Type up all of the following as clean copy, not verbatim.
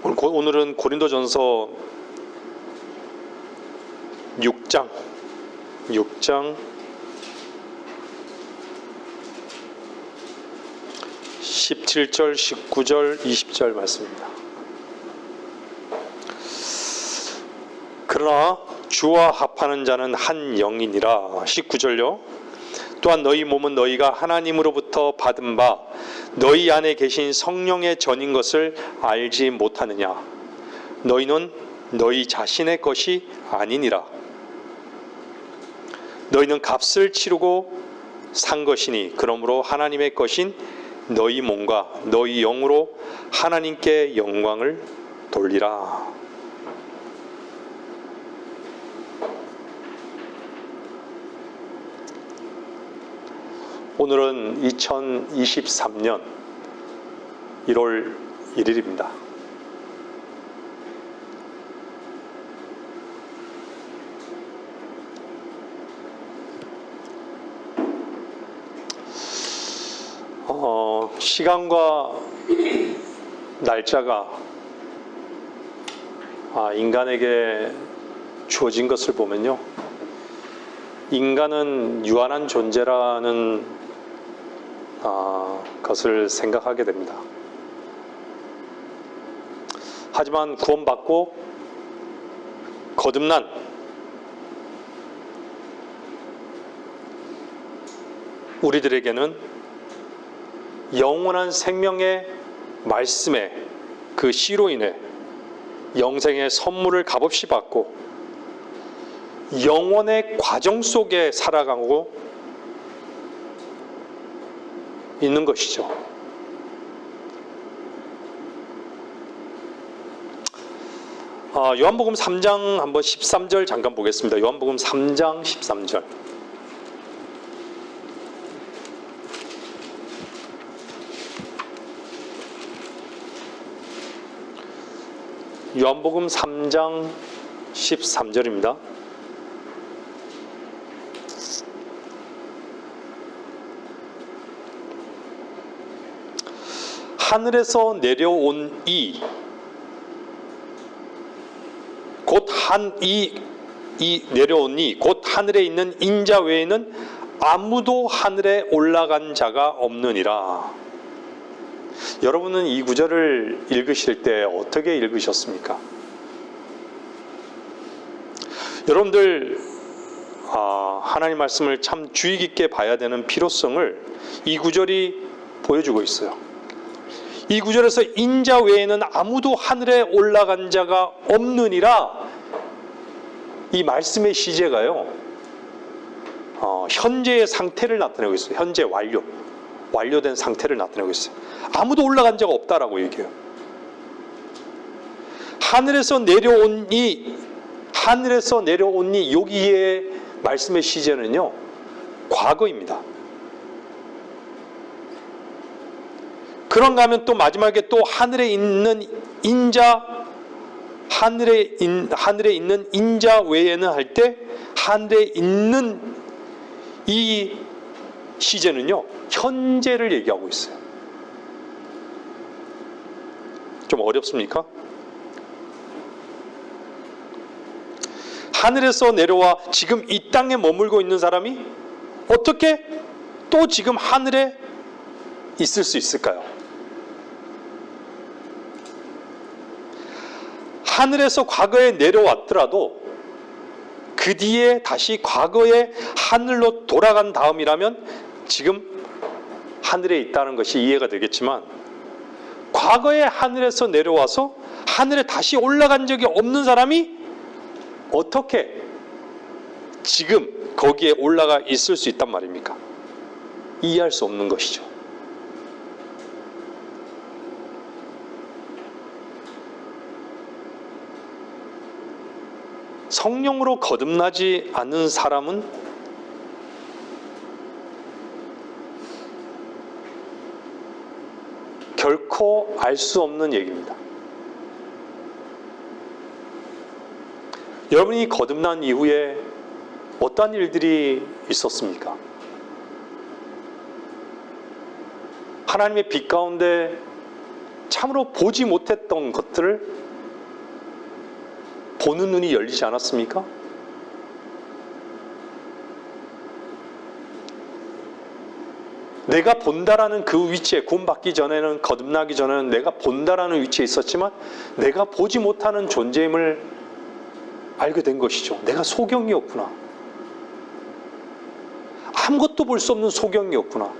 오늘은 고린도전서 6장 17절, 19절, 20절 말씀입니다. 그러나 주와 합하는 자는 한 영이니라. 19절요. 또한 너희 몸은 너희가 하나님으로부터 받은 바 너희 안에 계신 성령의 전인 것을 알지 못하느냐. 너희는 너희 자신의 것이 아니니라. 너희는 값을 치르고 산 것이니 그러므로 하나님의 것인 너희 몸과 너희 영으로 하나님께 영광을 돌리라. 오늘은 2023년 1월 1일입니다. 시간과 날짜가 인간에게 주어진 것을 보면요, 인간은 유한한 존재라는 것을 생각하게 됩니다. 하지만 구원받고 거듭난 우리들에게는 영원한 생명의 말씀에 그 씨로 인해 영생의 선물을 값없이 받고 영원의 과정 속에 살아가고 있는 것이죠. 요한복음 3장 한번 13절 잠깐 보겠습니다. 요한복음 3장 13절. 요한복음 3장 13절입니다. 하늘에서 내려온 이 내려온 이 곧 하늘에 있는 인자 외에는 아무도 하늘에 올라간 자가 없느니라. 여러분은 이 구절을 읽으실 때 어떻게 읽으셨습니까? 여러분들 하나님 말씀을 참 주의 깊게 봐야 되는 필요성을 이 구절이 보여주고 있어요. 이 구절에서 인자 외에는 아무도 하늘에 올라간 자가 없느니라, 이 말씀의 시제가요, 현재의 상태를 나타내고 있어요. 현재 완료된 상태를 나타내고 있어요. 아무도 올라간 자가 없다라고 얘기해요. 하늘에서 내려온 이 여기에 말씀의 시제는요, 과거입니다. 그런가 하면 또 마지막에 또 하늘에 있는 인자 외에는 할 때 하늘에 있는 이 시제는요, 현재를 얘기하고 있어요. 좀 어렵습니까? 하늘에서 내려와 지금 이 땅에 머물고 있는 사람이 어떻게 또 지금 하늘에 있을 수 있을까요? 하늘에서 과거에 내려왔더라도 그 뒤에 다시 과거의 하늘로 돌아간 다음이라면 지금 하늘에 있다는 것이 이해가 되겠지만, 과거에 하늘에서 내려와서 하늘에 다시 올라간 적이 없는 사람이 어떻게 지금 거기에 올라가 있을 수 있단 말입니까? 이해할 수 없는 것이죠. 성령으로 거듭나지 않은 사람은 결코 알 수 없는 얘기입니다. 여러분이 거듭난 이후에 어떠한 일들이 있었습니까? 하나님의 빛 가운데 참으로 보지 못했던 것들을 보는 눈이 열리지 않았습니까? 내가 본다라는 그 위치에, 구원받기 전에는, 거듭나기 전에는 내가 본다라는 위치에 있었지만 내가 보지 못하는 존재임을 알게 된 것이죠. 내가 소경이었구나. 아무것도 볼 수 없는 소경이었구나.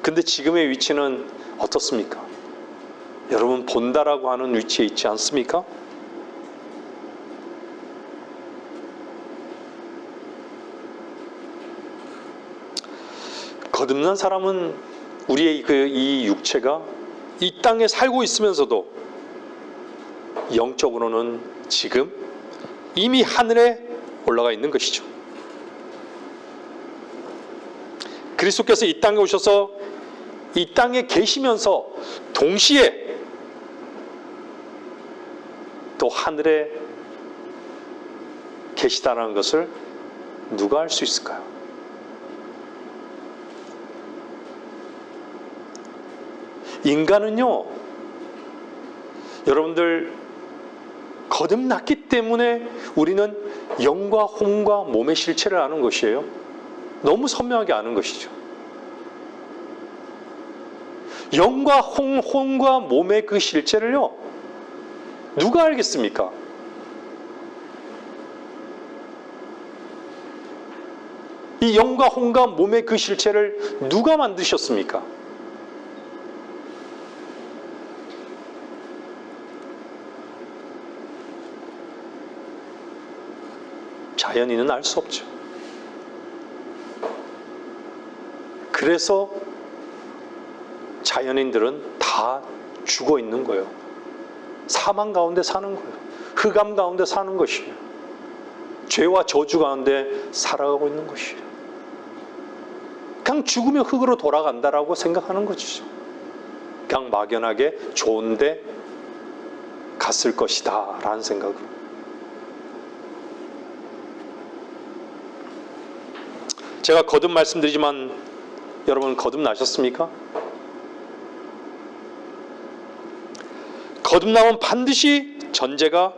근데 지금의 위치는 어떻습니까? 여러분, 본다라고 하는 위치에 있지 않습니까? 거듭난 사람은 우리의 이 육체가 이 땅에 살고 있으면서도 영적으로는 지금 이미 하늘에 올라가 있는 것이죠. 그리스도께서 이 땅에 오셔서 이 땅에 계시면서 동시에 또 하늘에 계시다는 것을 누가 알 수 있을까요? 인간은요, 여러분들, 거듭났기 때문에 우리는 영과 혼과 몸의 실체를 아는 것이에요. 너무 선명하게 아는 것이죠. 영과 혼과 몸의 그 실체를요, 누가 알겠습니까? 이 영과 혼과 몸의 그 실체를 누가 만드셨습니까? 자연인은 알 수 없죠. 그래서 자연인들은 다 죽어 있는 거예요. 사망 가운데 사는 거예요. 흑암 가운데 사는 것이에요. 죄와 저주 가운데 살아가고 있는 것이에요. 그냥 죽으면 흙으로 돌아간다라고 생각하는 것이죠. 그냥 막연하게 좋은데 갔을 것이다 라는 생각으로. 제가 거듭 말씀드리지만 여러분, 거듭나셨습니까? 거듭나면 반드시 전제가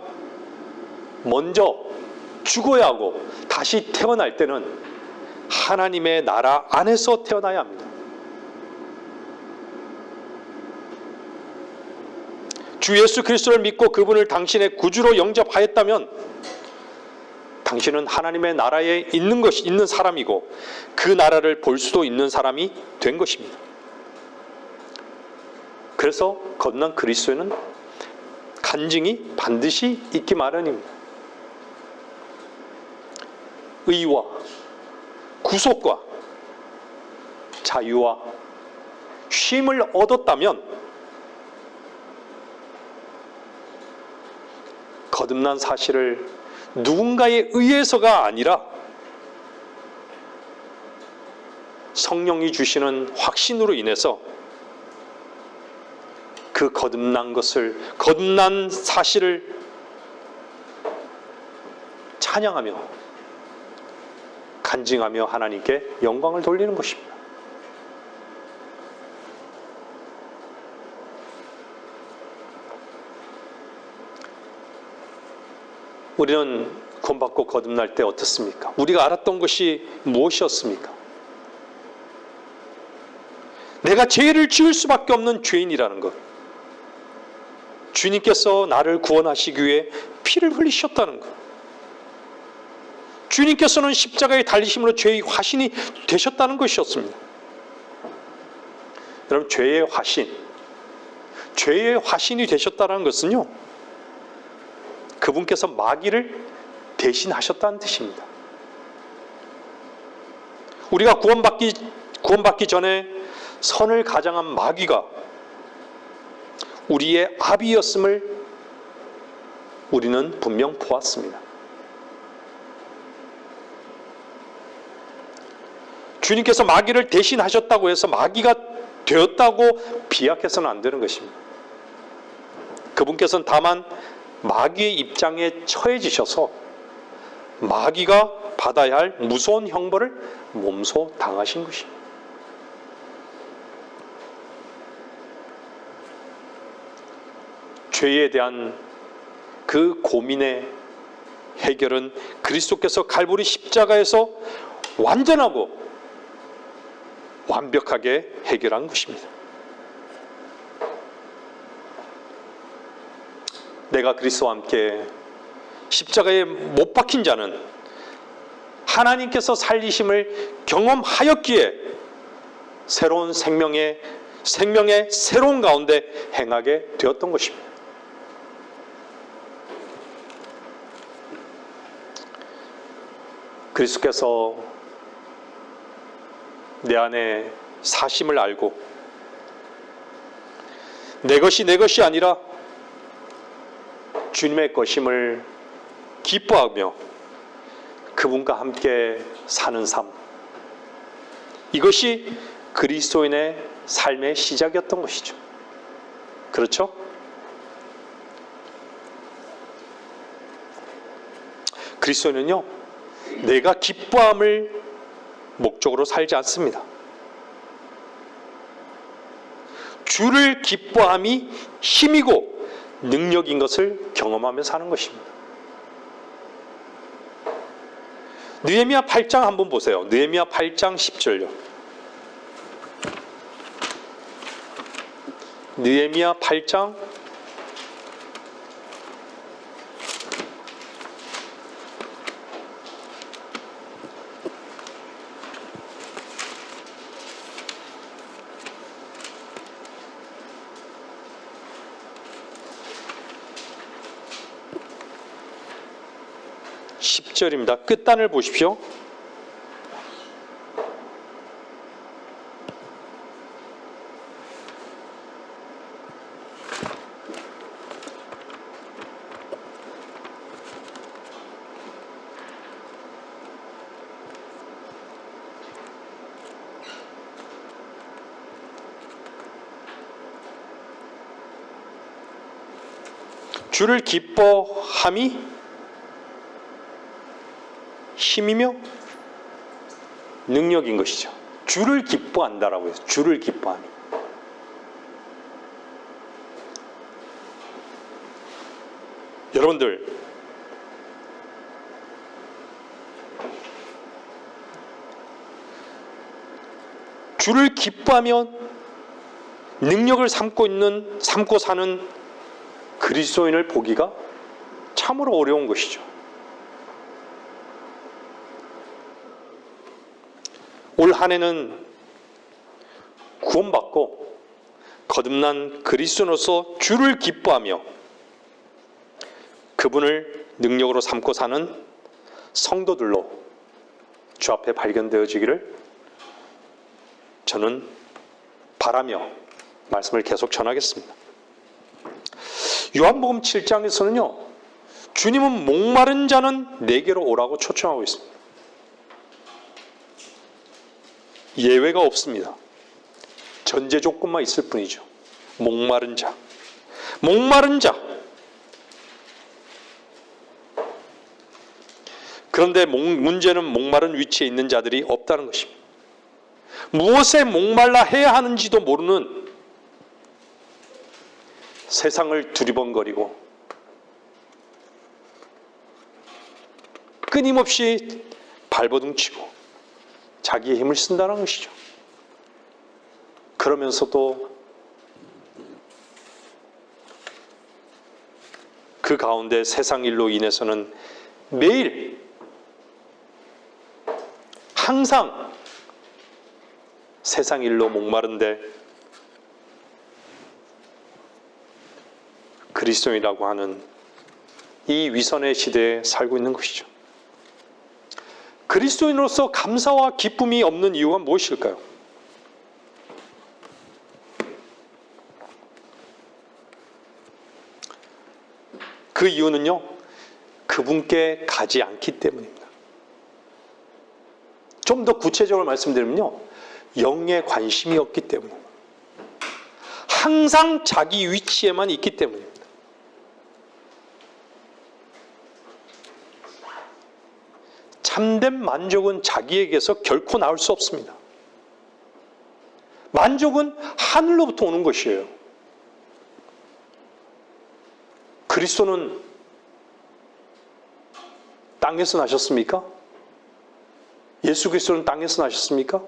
먼저 죽어야 하고 다시 태어날 때는 하나님의 나라 안에서 태어나야 합니다. 주 예수 그리스도를 믿고 그분을 당신의 구주로 영접하였다면 당신은 하나님의 나라에 있는 사람이고 그 나라를 볼 수도 있는 사람이 된 것입니다. 그래서 거듭난 그리스도에는 간증이 반드시 있기 마련입니다. 의와 구속과 자유와 쉼을 얻었다면 거듭난 사실을 누군가에 의해서가 아니라 성령이 주시는 확신으로 인해서 그 거듭난 사실을 찬양하며 간증하며 하나님께 영광을 돌리는 것입니다. 우리는 구원받고 거듭날 때 어떻습니까? 우리가 알았던 것이 무엇이었습니까? 내가 죄를 지을 수밖에 없는 죄인이라는 것. 주님께서 나를 구원하시기 위해 피를 흘리셨다는 것. 주님께서는 십자가에 달리심으로 죄의 화신이 되셨다는 것이었습니다. 여러분, 죄의 화신이 되셨다는 것은요, 그분께서 마귀를 대신하셨다는 뜻입니다. 우리가 구원받기 전에 선을 가장한 마귀가 우리의 압이었음을 우리는 분명 보았습니다. 주님께서 마귀를 대신하셨다고 해서 마귀가 되었다고 비약해서는 안 되는 것입니다. 그분께서는 다만 마귀의 입장에 처해지셔서 마귀가 받아야 할 무서운 형벌을 몸소 당하신 것입니다. 죄에 대한 그 고민의 해결은 그리스도께서 갈보리 십자가에서 완전하고 완벽하게 해결한 것입니다. 내가 그리스도와 함께 십자가에 못 박힌 자는 하나님께서 살리심을 경험하였기에 새로운 생명의 새로운 가운데 행하게 되었던 것입니다. 그리스도께서 내 안에 사심을 알고 내 것이 아니라 주님의 것임을 기뻐하며 그분과 함께 사는 삶, 이것이 그리스도인의 삶의 시작이었던 것이죠. 그렇죠? 그리스도인은요, 내가 기뻐함을 목적으로 살지 않습니다. 주를 기뻐함이 힘이고 능력인 것을 경험하며 사는 것입니다. 느헤미야 8장 한번 보세요. 느헤미야 8장 10절요. 느헤미야 8장 10절입니다. 끝단을 보십시오. 주를 기뻐함이 힘이며 능력인 것이죠. 주를 기뻐한다라고 해서 주를 기뻐함이. 여러분들, 주를 기뻐하며 능력을 삼고 사는 그리스도인을 보기가 참으로 어려운 것이죠. 올 한 해는 구원받고 거듭난 그리스도인으로서 주를 기뻐하며 그분을 능력으로 삼고 사는 성도들로 주 앞에 발견되어지기를 저는 바라며 말씀을 계속 전하겠습니다. 요한복음 7장에서는요, 주님은 목마른 자는 내게로 오라고 초청하고 있습니다. 예외가 없습니다. 전제 조건만 있을 뿐이죠. 목마른 자. 그런데 문제는 목마른 위치에 있는 자들이 없다는 것입니다. 무엇에 목말라 해야 하는지도 모르는, 세상을 두리번거리고 끊임없이 발버둥치고 자기의 힘을 쓴다는 것이죠. 그러면서도 그 가운데 세상 일로 인해서는 매일 항상 세상 일로 목마른데 그리스도인이라고 하는 이 위선의 시대에 살고 있는 것이죠. 그리스도인으로서 감사와 기쁨이 없는 이유가 무엇일까요? 그 이유는요, 그분께 가지 않기 때문입니다. 좀 더 구체적으로 말씀드리면요, 영에 관심이 없기 때문입니다. 항상 자기 위치에만 있기 때문입니다. 참된 만족은 자기에게서 결코 나올 수 없습니다. 만족은 하늘로부터 오는 것이에요. 그리스도는 땅에서 나셨습니까? 예수 그리스도는 땅에서 나셨습니까?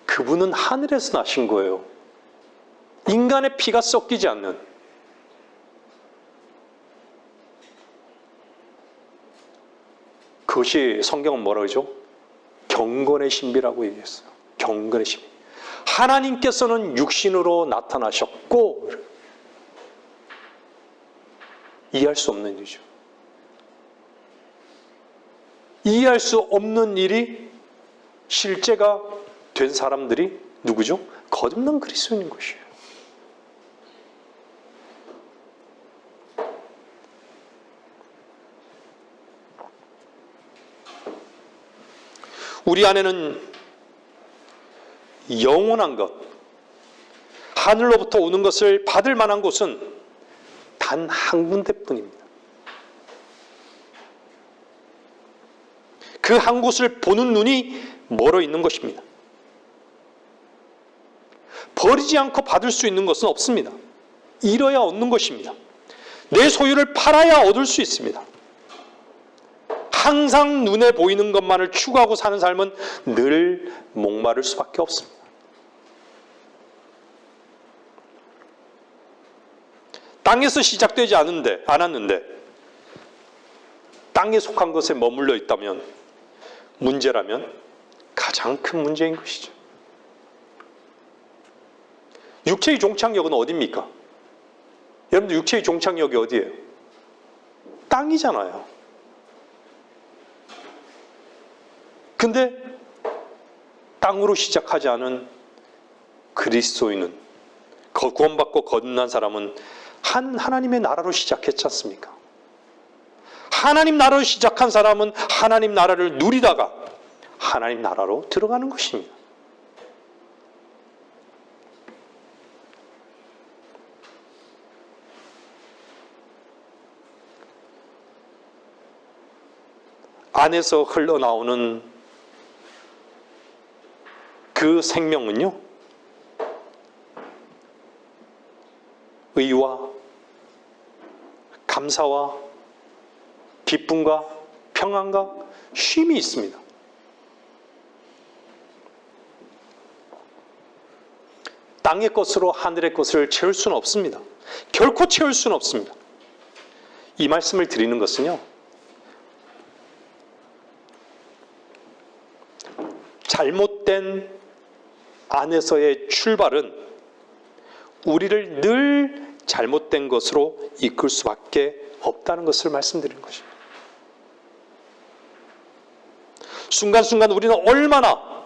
그분은 하늘에서 나신 거예요. 인간의 피가 섞이지 않는. 그것이 성경은 뭐라 그러죠? 경건의 신비라고 얘기했어요. 경건의 신비. 하나님께서는 육신으로 나타나셨고, 이해할 수 없는 일이죠. 이해할 수 없는 일이 실제가 된 사람들이 누구죠? 거듭난 그리스도인인 것이에요. 우리 안에는 영원한 것, 하늘로부터 오는 것을 받을 만한 곳은 단 한 군데뿐입니다. 그 한 곳을 보는 눈이 멀어 있는 것입니다. 버리지 않고 받을 수 있는 것은 없습니다. 잃어야 얻는 것입니다. 내 소유를 팔아야 얻을 수 있습니다. 항상 눈에 보이는 것만을 추구하고 사는 삶은 늘 목마를 수밖에 없습니다. 땅에서 시작되지 않았는데 땅에 속한 것에 머물러 있다면 문제라면 가장 큰 문제인 것이죠. 육체의 종착역은 어디입니까? 여러분들 육체의 종착역이 어디예요? 땅이잖아요. 근데 땅으로 시작하지 않은 그리스도인은, 구원받고 거듭난 사람은 하나님의 나라로 시작했지 않습니까? 하나님 나라로 시작한 사람은 하나님 나라를 누리다가 하나님 나라로 들어가는 것입니다. 안에서 흘러나오는 그 생명은요, 의와 감사와 기쁨과 평안과 쉼이 있습니다. 땅의 것으로 하늘의 것을 채울 수는 없습니다. 결코 채울 수는 없습니다. 이 말씀을 드리는 것은요, 잘못된 안에서의 출발은 우리를 늘 잘못된 것으로 이끌 수밖에 없다는 것을 말씀드리는 것입니다. 순간순간 우리는 얼마나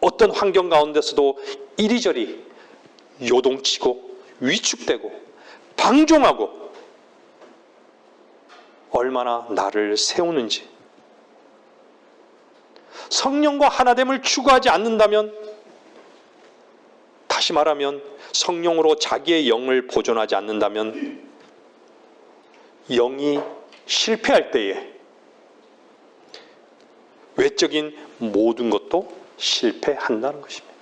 어떤 환경 가운데서도 이리저리 요동치고 위축되고 방종하고 얼마나 나를 세우는지, 성령과 하나됨을 추구하지 않는다면, 다시 말하면 성령으로 자기의 영을 보존하지 않는다면 영이 실패할 때에 외적인 모든 것도 실패한다는 것입니다.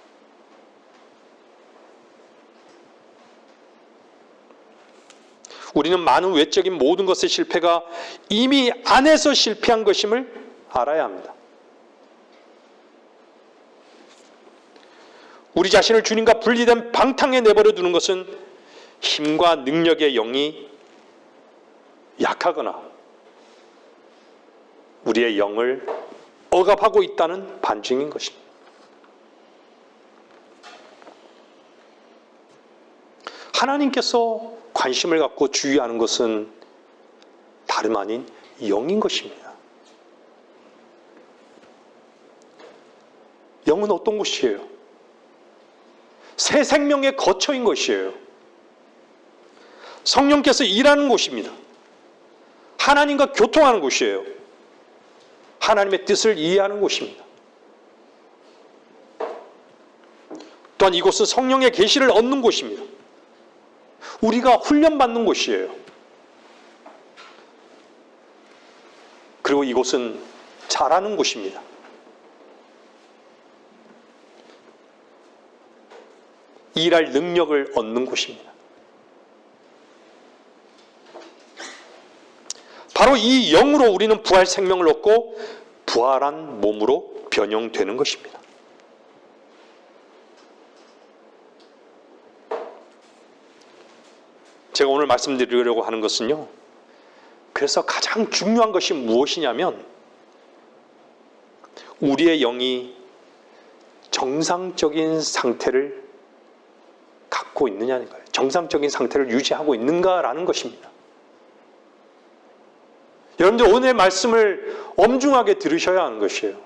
우리는 많은 외적인 모든 것의 실패가 이미 안에서 실패한 것임을 알아야 합니다. 우리 자신을 주님과 분리된 방탕에 내버려 두는 것은 힘과 능력의 영이 약하거나 우리의 영을 억압하고 있다는 반증인 것입니다. 하나님께서 관심을 갖고 주의하는 것은 다름 아닌 영인 것입니다. 영은 어떤 것이에요? 새 생명의 거처인 것이에요. 성령께서 일하는 곳입니다. 하나님과 교통하는 곳이에요. 하나님의 뜻을 이해하는 곳입니다. 또한 이곳은 성령의 계시를 얻는 곳입니다. 우리가 훈련받는 곳이에요. 그리고 이곳은 잘하는 곳입니다. 일할 능력을 얻는 곳입니다. 바로 이 영으로 우리는 부활 생명을 얻고 부활한 몸으로 변형되는 것입니다. 제가 오늘 말씀드리려고 하는 것은요, 그래서 가장 중요한 것이 무엇이냐면 우리의 영이 정상적인 상태를 갖고 있느냐는 거예요. 정상적인 상태를 유지하고 있는가라는 것입니다. 여러분들 오늘 말씀을 엄중하게 들으셔야 하는 것이에요.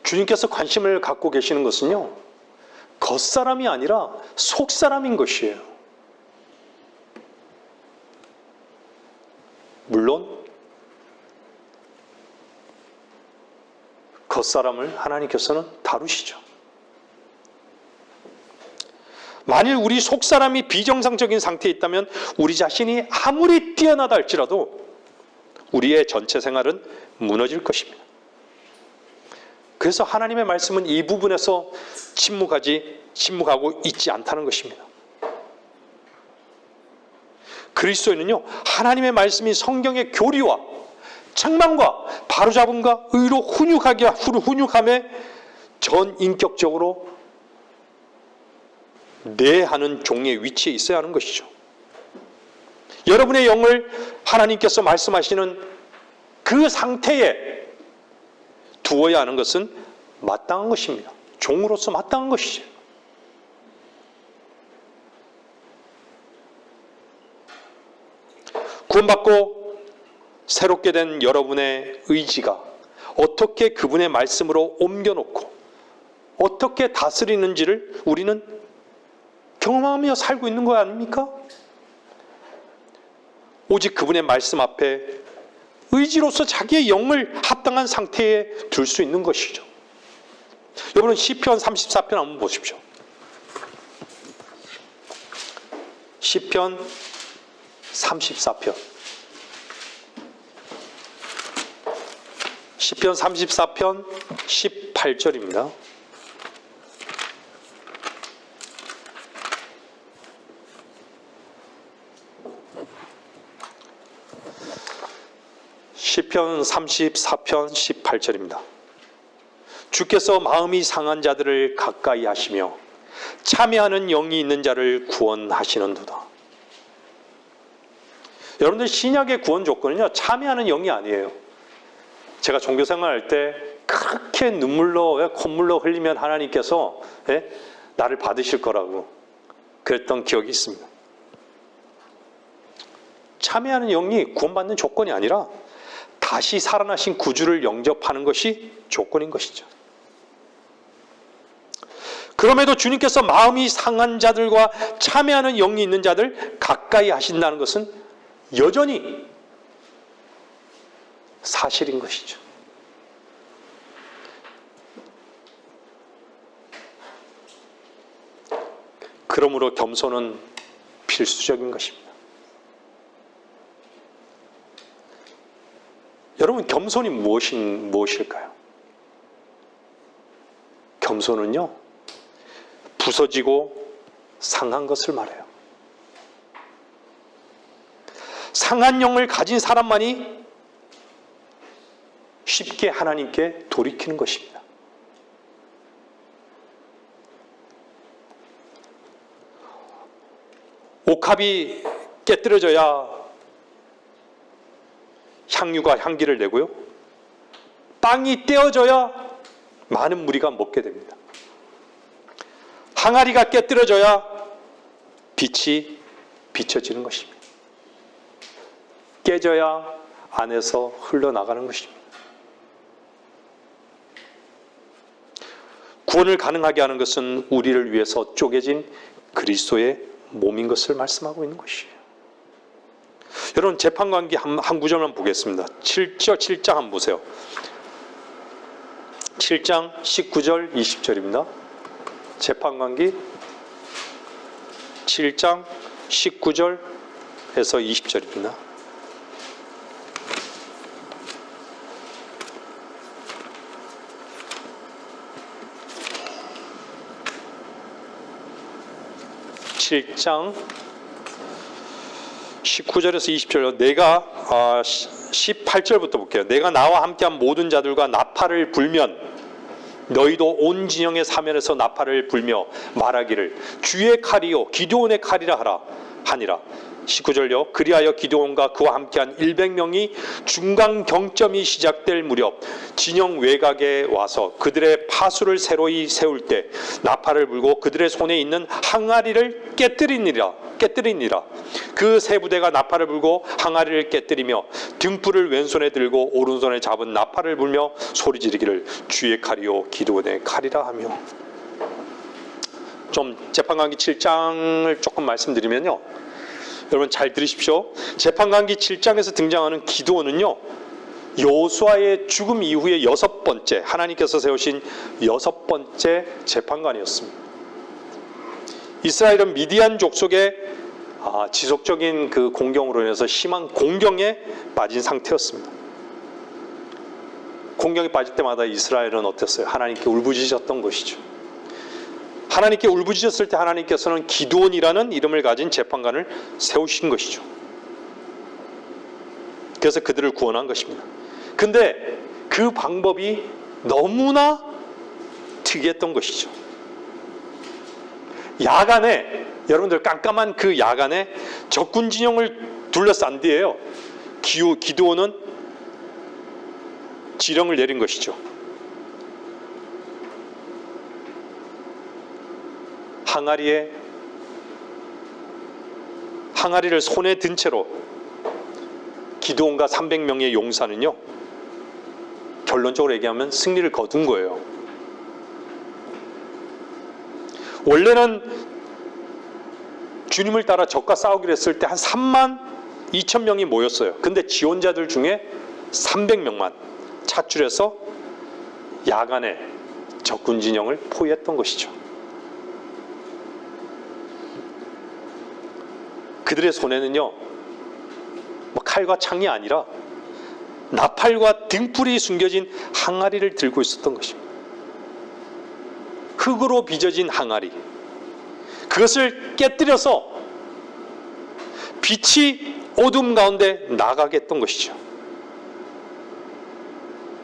주님께서 관심을 갖고 계시는 것은요, 겉사람이 아니라 속사람인 것이에요. 물론 겉사람을 하나님께서는 다루시죠. 만일 우리 속사람이 비정상적인 상태에 있다면 우리 자신이 아무리 뛰어나다 할지라도 우리의 전체 생활은 무너질 것입니다. 그래서 하나님의 말씀은 이 부분에서 침묵하고 있지 않다는 것입니다. 그리스도인은요, 하나님의 말씀이 성경의 교리와 책망과 바로잡음과 의로 훈육함에 전인격적으로 내하는 종의 위치에 있어야 하는 것이죠. 여러분의 영을 하나님께서 말씀하시는 그 상태에 두어야 하는 것은 마땅한 것입니다. 종으로서 마땅한 것이죠. 구원받고 새롭게 된 여러분의 의지가 어떻게 그분의 말씀으로 옮겨놓고 어떻게 다스리는지를 우리는 경험하며 살고 있는 거 아닙니까? 오직 그분의 말씀 앞에 의지로서 자기의 영을 합당한 상태에 둘 수 있는 것이죠. 여러분 시편 34편 한번 보십시오. 시편 34편. 시편 34편 18절입니다. 시편 34편 18절입니다. 주께서 마음이 상한 자들을 가까이 하시며 참회하는 영이 있는 자를 구원하시는도다. 여러분들 신약의 구원 조건은요, 참회하는 영이 아니에요. 제가 종교생활할 때 그렇게 눈물로 콧물로 흘리면 하나님께서 나를 받으실 거라고 그랬던 기억이 있습니다. 참회하는 영이 구원받는 조건이 아니라 다시 살아나신 구주를 영접하는 것이 조건인 것이죠. 그럼에도 주님께서 마음이 상한 자들과 참회하는 영이 있는 자들 가까이 하신다는 것은 여전히 사실인 것이죠. 그러므로 겸손은 필수적인 것입니다. 여러분, 겸손이 무엇일까요? 겸손은요, 부서지고 상한 것을 말해요. 상한 영을 가진 사람만이 쉽게 하나님께 돌이키는 것입니다. 옥합이 깨뜨려져야 향유가 향기를 내고요, 땅이 떼어져야 많은 무리가 먹게 됩니다. 항아리가 깨뜨려져야 빛이 비춰지는 것입니다. 깨져야 안에서 흘러나가는 것입니다. 구원을 가능하게 하는 것은 우리를 위해서 쪼개진 그리스도의 몸인 것을 말씀하고 있는 것이에요. 여러분, 재판관계 한 구절만 보겠습니다. 7장 한번 보세요. 7장 19절 20절입니다. 재판관계 7장 19절에서 20절입니다. 7장 19절에서 20절, 내가 18절부터 볼게요. 내가 나와 함께한 모든 자들과 나팔을 불면 너희도 온 진영의 사면에서 나팔을 불며 말하기를 주의 칼이요 기드온의 칼이라 하니라. 19절요. 그리하여 기드온과 그와 함께한 100명이 중간 경점이 시작될 무렵 진영 외곽에 와서 그들의 파수를 새로이 세울 때 나팔을 불고 그들의 손에 있는 항아리를 깨뜨리니라. 그 세 부대가 나팔을 불고 항아리를 깨뜨리며 등불을 왼손에 들고 오른손에 잡은 나팔을 불며 소리 지르기를 주의 칼이요 기드온의 칼이라 하며. 좀 재판관기 7장을 조금 말씀드리면요, 여러분 잘 들으십시오. 재판관기 7장에서 등장하는 기드온은요, 여호수아의 죽음 이후에 6번째, 하나님께서 세우신 6번째 재판관이었습니다. 이스라엘은 미디안 족속의 지속적인 그 공경으로 인해서 심한 공경에 빠진 상태였습니다. 공경에 빠질 때마다 이스라엘은 어땠어요? 하나님께 울부짖었던 것이죠. 하나님께 울부짖었을 때 하나님께서는 기드온이라는 이름을 가진 재판관을 세우신 것이죠. 그래서 그들을 구원한 것입니다. 근데 그 방법이 너무나 특이했던 것이죠. 야간에, 여러분들 깜깜한 그 야간에 적군 진영을 둘러싼 뒤에요, 기드온은 지령을 내린 것이죠. 항아리를 손에 든 채로 기드온과 300명의 용사는요, 결론적으로 얘기하면 승리를 거둔 거예요. 원래는 주님을 따라 적과 싸우기로 했을 때 한 3만 2천 명이 모였어요. 근데 지원자들 중에 300명만 차출해서 야간에 적군 진영을 포위했던 것이죠. 그들의 손에는요, 뭐 칼과 창이 아니라 나팔과 등불이 숨겨진 항아리를 들고 있었던 것입니다. 흙으로 빚어진 항아리, 그것을 깨뜨려서 빛이 어둠 가운데 나가게 했던 것이죠.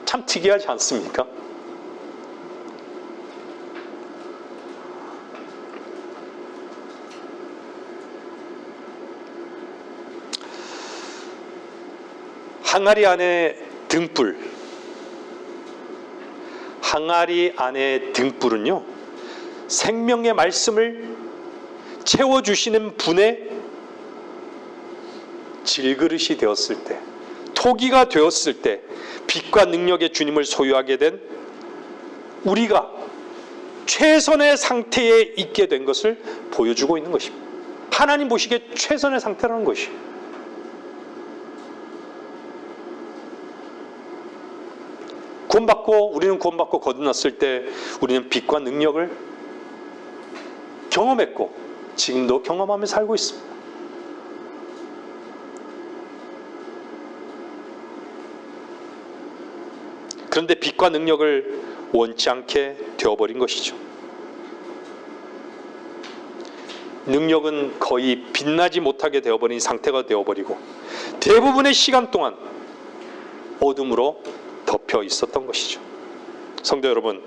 참 특이하지 않습니까? 항아리 안에 등불, 항아리 안에 등불은요, 생명의 말씀을 채워주시는 분의 질그릇이 되었을 때, 토기가 되었을 때 빛과 능력의 주님을 소유하게 된 우리가 최선의 상태에 있게 된 것을 보여주고 있는 것입니다. 하나님 보시기에 최선의 상태라는 것이에요. 우리는 구원받고 거듭났을 때 우리는 빛과 능력을 경험했고 지금도 경험하며 살고 있습니다. 그런데 빛과 능력을 원치 않게 되어버린 것이죠. 능력은 거의 빛나지 못하게 되어버린 상태가 되어버리고 대부분의 시간 동안 어둠으로 덮여 있었던 것이죠. 성도 여러분,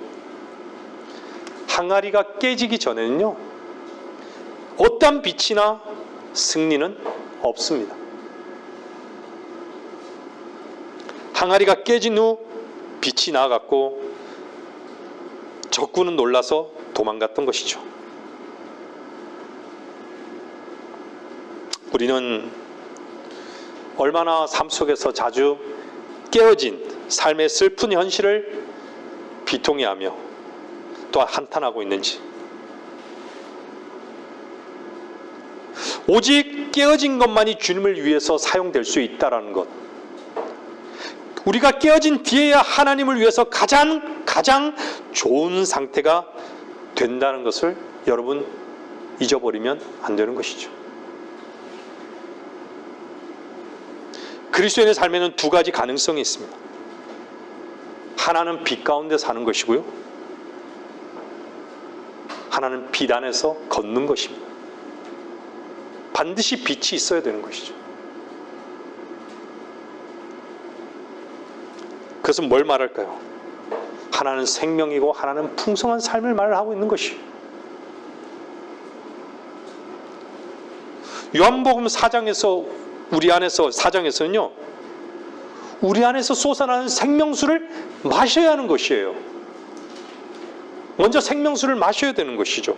항아리가 깨지기 전에는요, 어떤 빛이나 승리는 없습니다. 항아리가 깨진 후 빛이 나아갔고 적군은 놀라서 도망갔던 것이죠. 우리는 얼마나 삶 속에서 자주 깨어진 삶의 슬픈 현실을 비통해하며 또 한탄하고 있는지, 오직 깨어진 것만이 주님을 위해서 사용될 수 있다는 것, 우리가 깨어진 뒤에야 하나님을 위해서 가장 좋은 상태가 된다는 것을 여러분 잊어버리면 안 되는 것이죠. 그리스도인의 삶에는 두 가지 가능성이 있습니다. 하나는 빛 가운데 사는 것이고요, 하나는 빛 안에서 걷는 것입니다. 반드시 빛이 있어야 되는 것이죠. 그것은 뭘 말할까요? 하나는 생명이고 하나는 풍성한 삶을 말하고 있는 것이에요. 요한복음 4장에서 우리 안에서 4장에서는요. 우리 안에서 솟아나는 생명수를 마셔야 하는 것이에요. 먼저 생명수를 마셔야 되는 것이죠.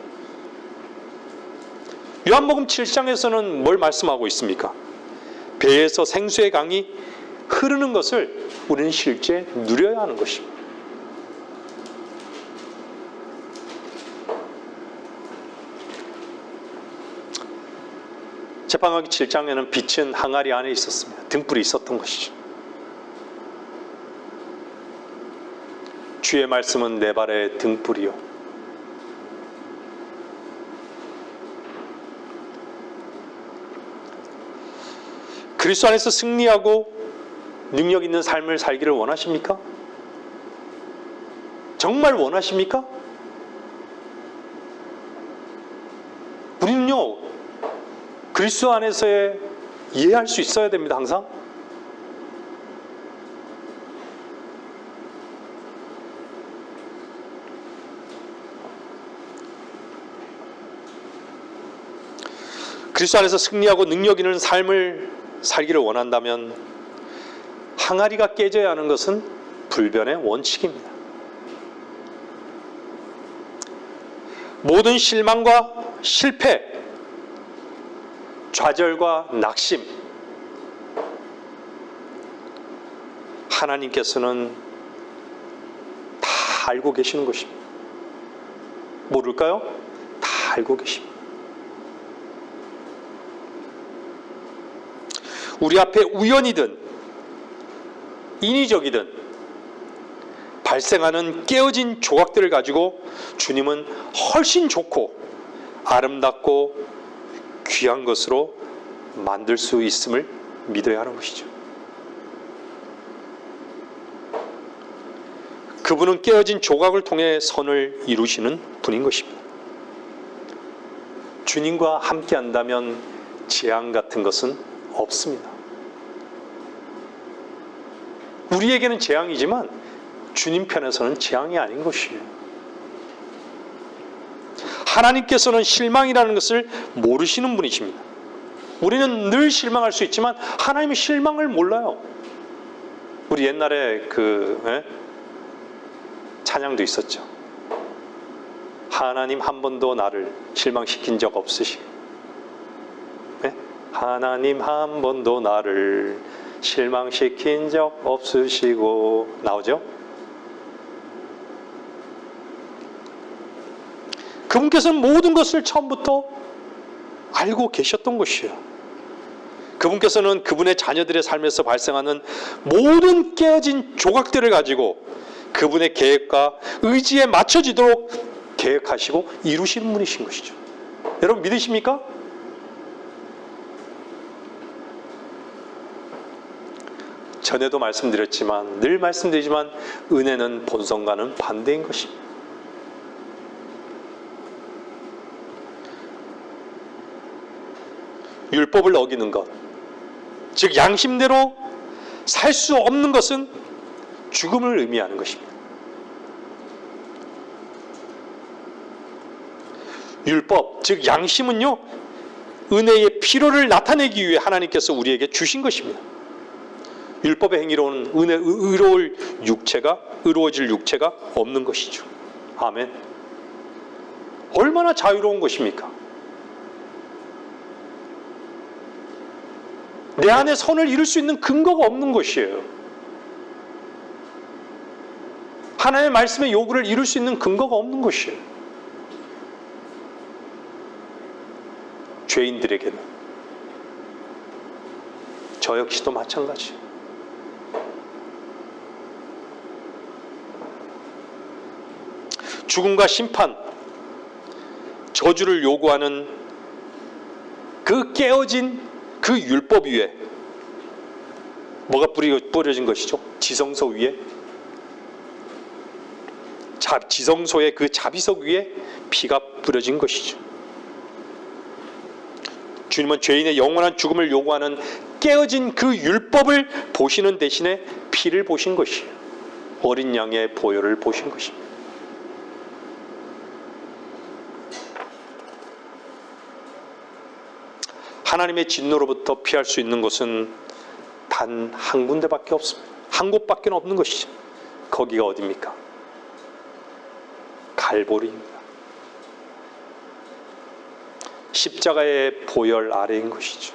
요한복음 7장에서는 뭘 말씀하고 있습니까? 배에서 생수의 강이 흐르는 것을 우리는 실제 누려야 하는 것입니다. 제방하기 7장에는 빛은 항아리 안에 있었습니다. 등불이 있었던 것이죠. 주의 말씀은 내 발의 등불이요. 그리스도 안에서 승리하고 능력 있는 삶을 살기를 원하십니까? 정말 원하십니까? 우리는요, 그리스도 안에서의 이해할 수 있어야 됩니다. 항상. 그리스도 안에서 승리하고 능력 있는 삶을 살기를 원한다면 항아리가 깨져야 하는 것은 불변의 원칙입니다. 모든 실망과 실패, 좌절과 낙심, 하나님께서는 다 알고 계시는 것입니다. 모를까요? 다 알고 계십니다. 우리 앞에 우연이든 인위적이든 발생하는 깨어진 조각들을 가지고 주님은 훨씬 좋고 아름답고 귀한 것으로 만들 수 있음을 믿어야 하는 것이죠. 그분은 깨어진 조각을 통해 선을 이루시는 분인 것입니다. 주님과 함께 한다면 재앙 같은 것은 없습니다. 우리에게는 재앙이지만 주님 편에서는 재앙이 아닌 것이에요. 하나님께서는 실망이라는 것을 모르시는 분이십니다. 우리는 늘 실망할 수 있지만 하나님은 실망을 몰라요. 우리 옛날에 찬양도 있었죠. 하나님 한 번도 나를 실망시킨 적 없으시고, 하나님 한 번도 나를 실망시킨 적 없으시고, 나오죠? 그분께서는 모든 것을 처음부터 알고 계셨던 것이에요. 그분께서는 그분의 자녀들의 삶에서 발생하는 모든 깨어진 조각들을 가지고 그분의 계획과 의지에 맞춰지도록 계획하시고 이루시는 분이신 것이죠. 여러분 믿으십니까? 전에도 말씀드렸지만 늘 말씀드리지만 은혜는 본성과는 반대인 것입니다. 율법을 어기는 것, 즉 양심대로 살 수 없는 것은 죽음을 의미하는 것입니다. 율법, 즉 양심은요, 은혜의 필요를 나타내기 위해 하나님께서 우리에게 주신 것입니다. 율법의 행위로는 의로워질 육체가 없는 것이죠. 아멘. 얼마나 자유로운 것입니까? 내 안에 선을 이룰 수 있는 근거가 없는 것이에요. 하나님의 말씀의 요구를 이룰 수 있는 근거가 없는 것이에요. 죄인들에게는, 저 역시도 마찬가지예요. 죽음과 심판, 저주를 요구하는 그 깨어진 그 율법 위에 뭐가 뿌려진 것이죠? 지성소 위에, 지성소의 그 자비석 위에 피가 뿌려진 것이죠. 주님은 죄인의 영원한 죽음을 요구하는 깨어진 그 율법을 보시는 대신에 피를 보신 것이에요. 어린 양의 보혈을 보신 것입니다. 하나님의 진노로부터 피할 수 있는 곳은 단 한 군데밖에 없습니다. 한 곳밖에 없는 것이죠. 거기가 어디입니까? 갈보리입니다. 십자가의 보혈 아래인 것이죠.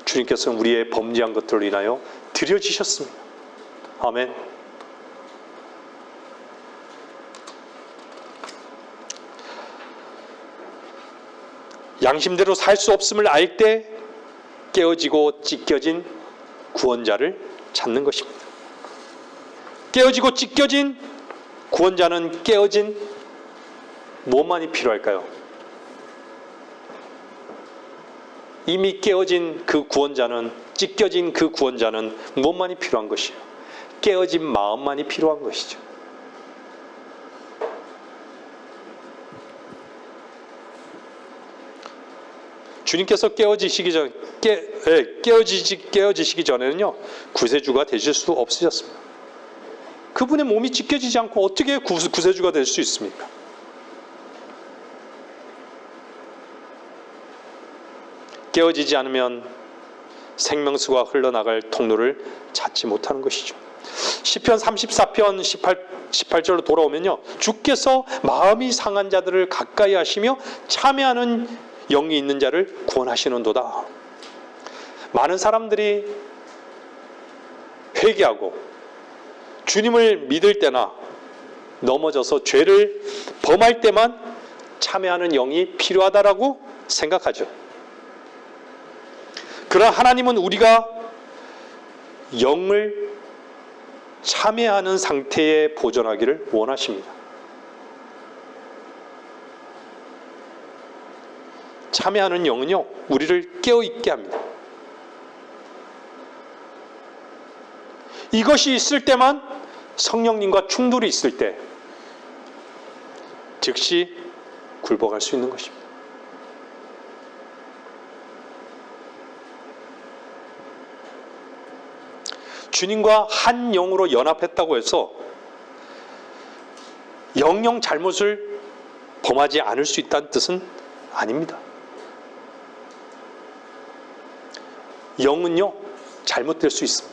주님께서는 우리의 범죄한 것들로 인하여 드려지셨습니다. 아멘. 양심대로 살 수 없음을 알 때 깨어지고 찢겨진 구원자를 찾는 것입니다. 깨어지고 찢겨진 구원자는 깨어진 뭐만이 필요할까요? 이미 깨어진 그 구원자는, 찢겨진 그 구원자는 무엇만이 필요한 것이에요? 깨어진 마음만이 필요한 것이죠. 주님께서 깨어지시기 전에는요, 구세주가 되실 수 없으셨습니다. 그분의 몸이 찢겨지지 않고 어떻게 구세주가 될 수 있습니까? 깨어지지 않으면 생명수가 흘러나갈 통로를 찾지 못하는 것이죠. 시편 34편 18절로 돌아오면요, 주께서 마음이 상한 자들을 가까이 하시며 참회하는 영이 있는 자를 구원하시는도다. 많은 사람들이 회개하고 주님을 믿을 때나 넘어져서 죄를 범할 때만 참회하는 영이 필요하다라고 생각하죠. 그러나 하나님은 우리가 영을 참회하는 상태에 보존하기를 원하십니다. 참회하는 영은요, 우리를 깨어있게 합니다. 이것이 있을 때만, 성령님과 충돌이 있을 때 즉시 굴복할 수 있는 것입니다. 주님과 한 영으로 연합했다고 해서 영영 잘못을 범하지 않을 수 있다는 뜻은 아닙니다. 영은요, 잘못될 수 있습니다.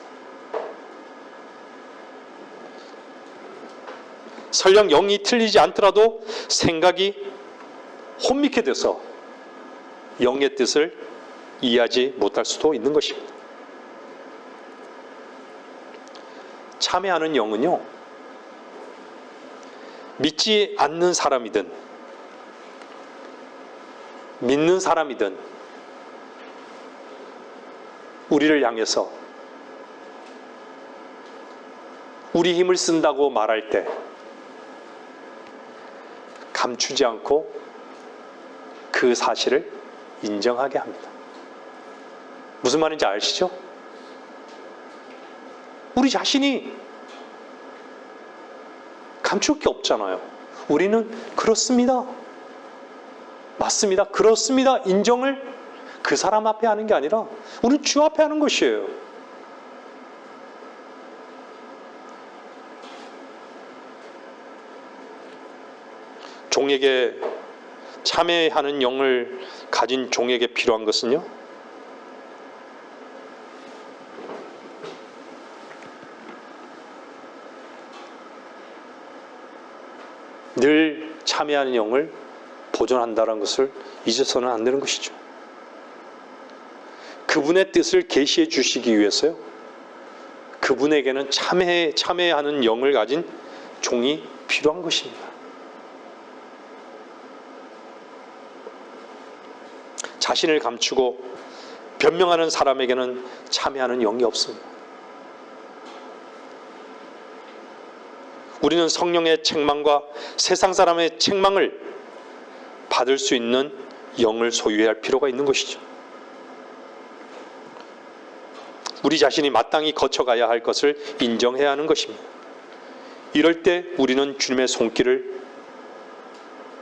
설령 영이 틀리지 않더라도 생각이 혼미케 돼서 영의 뜻을 이해하지 못할 수도 있는 것입니다. 참회하는 영은요, 믿지 않는 사람이든 믿는 사람이든 우리를 향해서 우리 힘을 쓴다고 말할 때 감추지 않고 그 사실을 인정하게 합니다. 무슨 말인지 아시죠? 우리 자신이 감출 게 없잖아요. 우리는 그렇습니다, 맞습니다, 그렇습니다 인정을 그 사람 앞에 하는 게 아니라 우리는 주 앞에 하는 것이에요. 종에게, 참회하는 영을 가진 종에게 필요한 것은요, 늘 참회하는 영을 보존한다는 것을 잊어서는 안 되는 것이죠. 그분의 뜻을 계시해 주시기 위해서요, 그분에게는 참회하는 영을 가진 종이 필요한 것입니다. 자신을 감추고 변명하는 사람에게는 참회하는 영이 없습니다. 우리는 성령의 책망과 세상 사람의 책망을 받을 수 있는 영을 소유해야 할 필요가 있는 것이죠. 우리 자신이 마땅히 거쳐가야 할 것을 인정해야 하는 것입니다. 이럴 때 우리는 주님의 손길을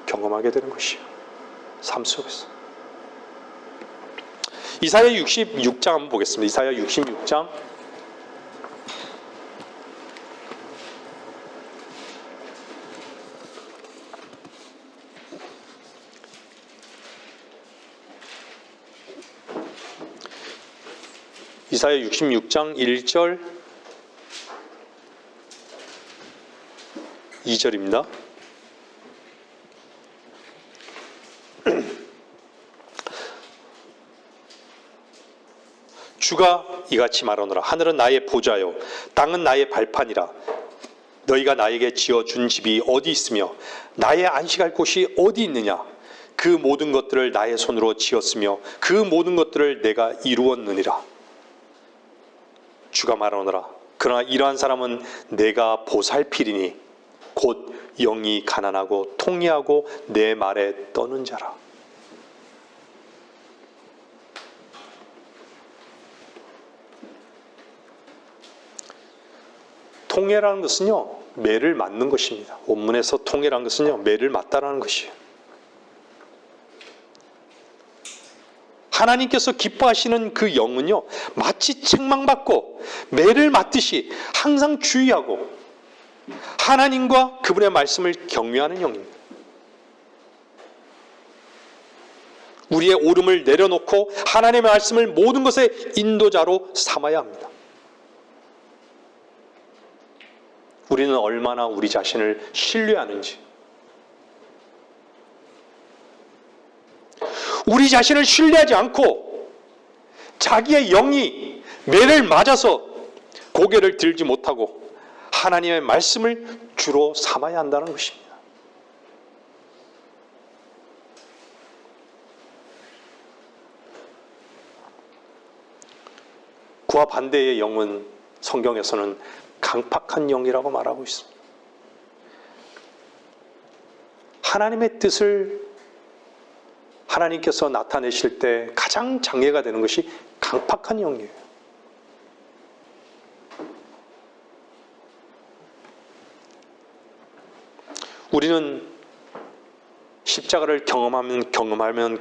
경험하게 되는 것이요. 삶 속에서. 이사야 66장 한번 보겠습니다. 이사야 66장 1절 2절입니다. 주가 이같이 말하노라. 하늘은 나의 보좌요 땅은 나의 발판이라. 너희가 나에게 지어준 집이 어디 있으며 나의 안식할 곳이 어디 있느냐. 그 모든 것들을 나의 손으로 지었으며 그 모든 것들을 내가 이루었느니라. 주가 말하노라. 그러나 이러한 사람은 내가 보살피리니 곧 영이 가난하고 통회하고 내 말에 떠는 자라. 통회라는 것은요, 매를 맞는 것입니다. 원문에서 통회라는 것은요, 매를 맞다라는 것이에요. 하나님께서 기뻐하시는 그 영은요, 마치 책망받고 매를 맞듯이 항상 주의하고 하나님과 그분의 말씀을 경외하는 영입니다. 우리의 오름을 내려놓고 하나님의 말씀을 모든 것의 인도자로 삼아야 합니다. 우리는 얼마나 우리 자신을 신뢰하는지, 우리 자신을 신뢰하지 않고 자기의 영이 매를 맞아서 고개를 들지 못하고 하나님의 말씀을 주로 삼아야 한다는 것입니다. 그와 반대의 영은 성경에서는 강팍한 영이라고 말하고 있습니다. 하나님의 뜻을 하나님께서 나타내실 때 가장 장애가 되는 것이 강팍한 영이에요. 우리는 십자가를 경험하면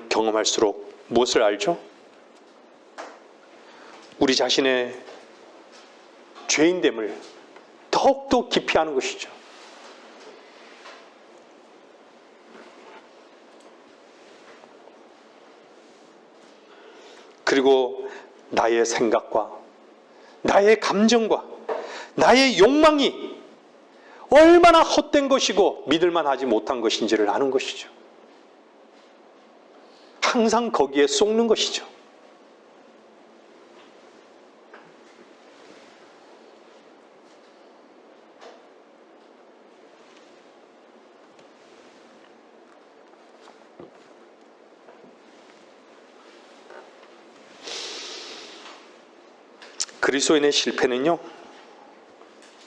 경험할수록 무엇을 알죠? 우리 자신의 죄인됨을 더욱더 깊이 아는 것이죠. 그리고 나의 생각과 나의 감정과 나의 욕망이 얼마나 헛된 것이고 믿을만 하지 못한 것인지를 아는 것이죠. 항상 거기에 속는 것이죠. 그리스도인의 실패는요,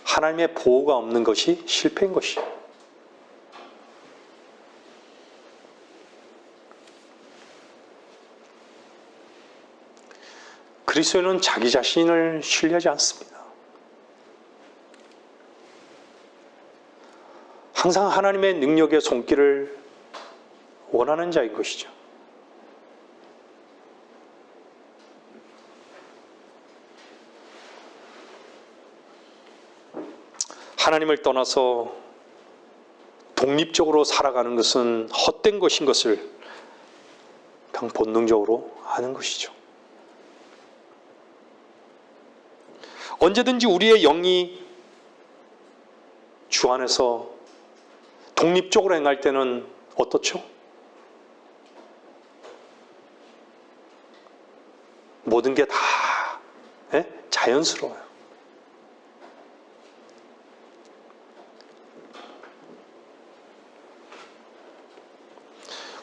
하나님의 보호가 없는 것이 실패인 것이에요. 그리스도인은 자기 자신을 신뢰하지 않습니다. 항상 하나님의 능력의 손길을 원하는 자인 것이죠. 하나님을 떠나서 독립적으로 살아가는 것은 헛된 것인 것을 그냥 본능적으로 아는 것이죠. 언제든지 우리의 영이 주 안에서 독립적으로 행할 때는 어떻죠? 모든 게 다 자연스러워요.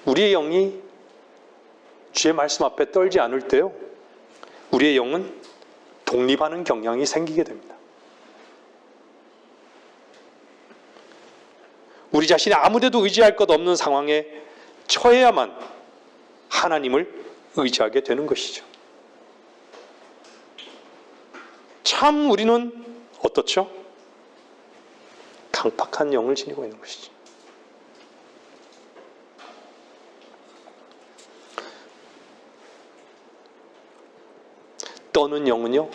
우리의 영이 주의 말씀 앞에 떨지 않을 때요, 우리의 영은 독립하는 경향이 생기게 됩니다. 우리 자신이 아무데도 의지할 것 없는 상황에 처해야만 하나님을 의지하게 되는 것이죠. 참 우리는 어떻죠? 강팍한 영을 지니고 있는 것이죠. 떠는 영은요,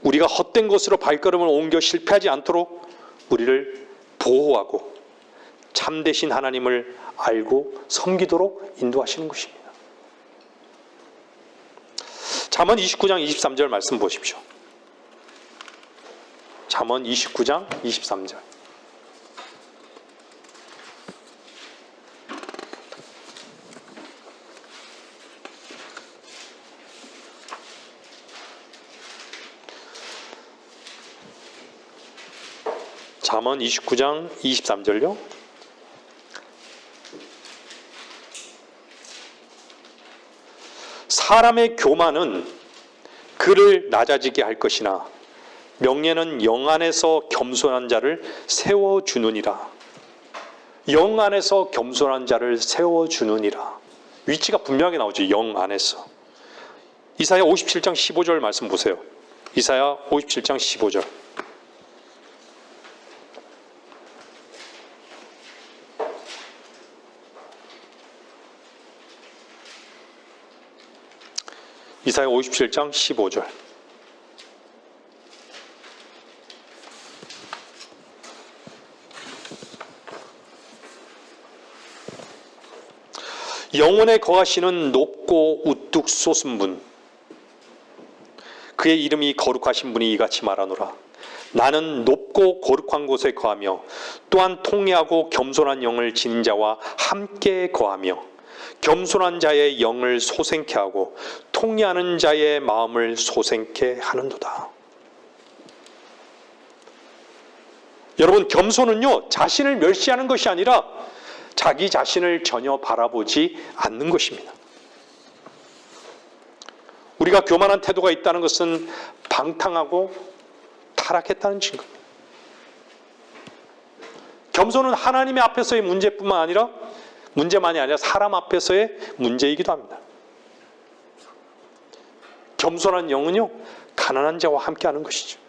우리가 헛된 곳으로 발걸음을 옮겨 실패하지 않도록 우리를 보호하고 참되신 하나님을 알고 섬기도록 인도하시는 것입니다. 잠언 29장 23절 말씀 보십시오. 잠언 29장 23절. 잠언 29장 23절요. 사람의 교만은 그를 낮아지게 할 것이나 명예는 영 안에서 겸손한 자를 세워주느니라. 영 안에서 겸손한 자를 세워주느니라. 위치가 분명하게 나오죠. 영 안에서. 이사야 57장 15절 말씀 보세요. 이사야 57장 15절. 이사야 57장 15절. 영원에 거하시는 높고 우뚝 솟은 분, 그의 이름이 거룩하신 분이 이같이 말하노라. 나는 높고 거룩한 곳에 거하며 또한 통회하고 겸손한 영을 지닌 자와 함께 거하며 겸손한 자의 영을 소생케 하고 통회하는 자의 마음을 소생케 하는도다. 여러분, 겸손은요, 자신을 멸시하는 것이 아니라 자기 자신을 전혀 바라보지 않는 것입니다. 우리가 교만한 태도가 있다는 것은 방탕하고 타락했다는 증거입니다. 겸손은 하나님의 앞에서의 문제만이 아니라 사람 앞에서의 문제이기도 합니다. 겸손한 영은요, 가난한 자와 함께하는 것이죠.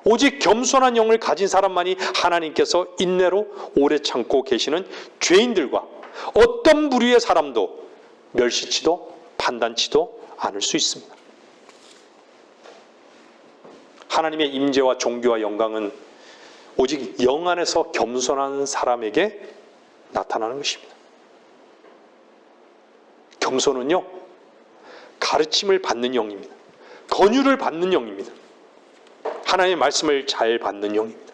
오직 겸손한 영을 가진 사람만이 하나님께서 인내로 오래 참고 계시는 죄인들과 어떤 부류의 사람도 멸시치도 판단치도 않을 수 있습니다. 하나님의 임재와 존귀와 영광은 오직 영 안에서 겸손한 사람에게 나타나는 것입니다. 겸손은요, 가르침을 받는 영입니다. 권유를 받는 영입니다. 하나님의 말씀을 잘 받는 영입니다.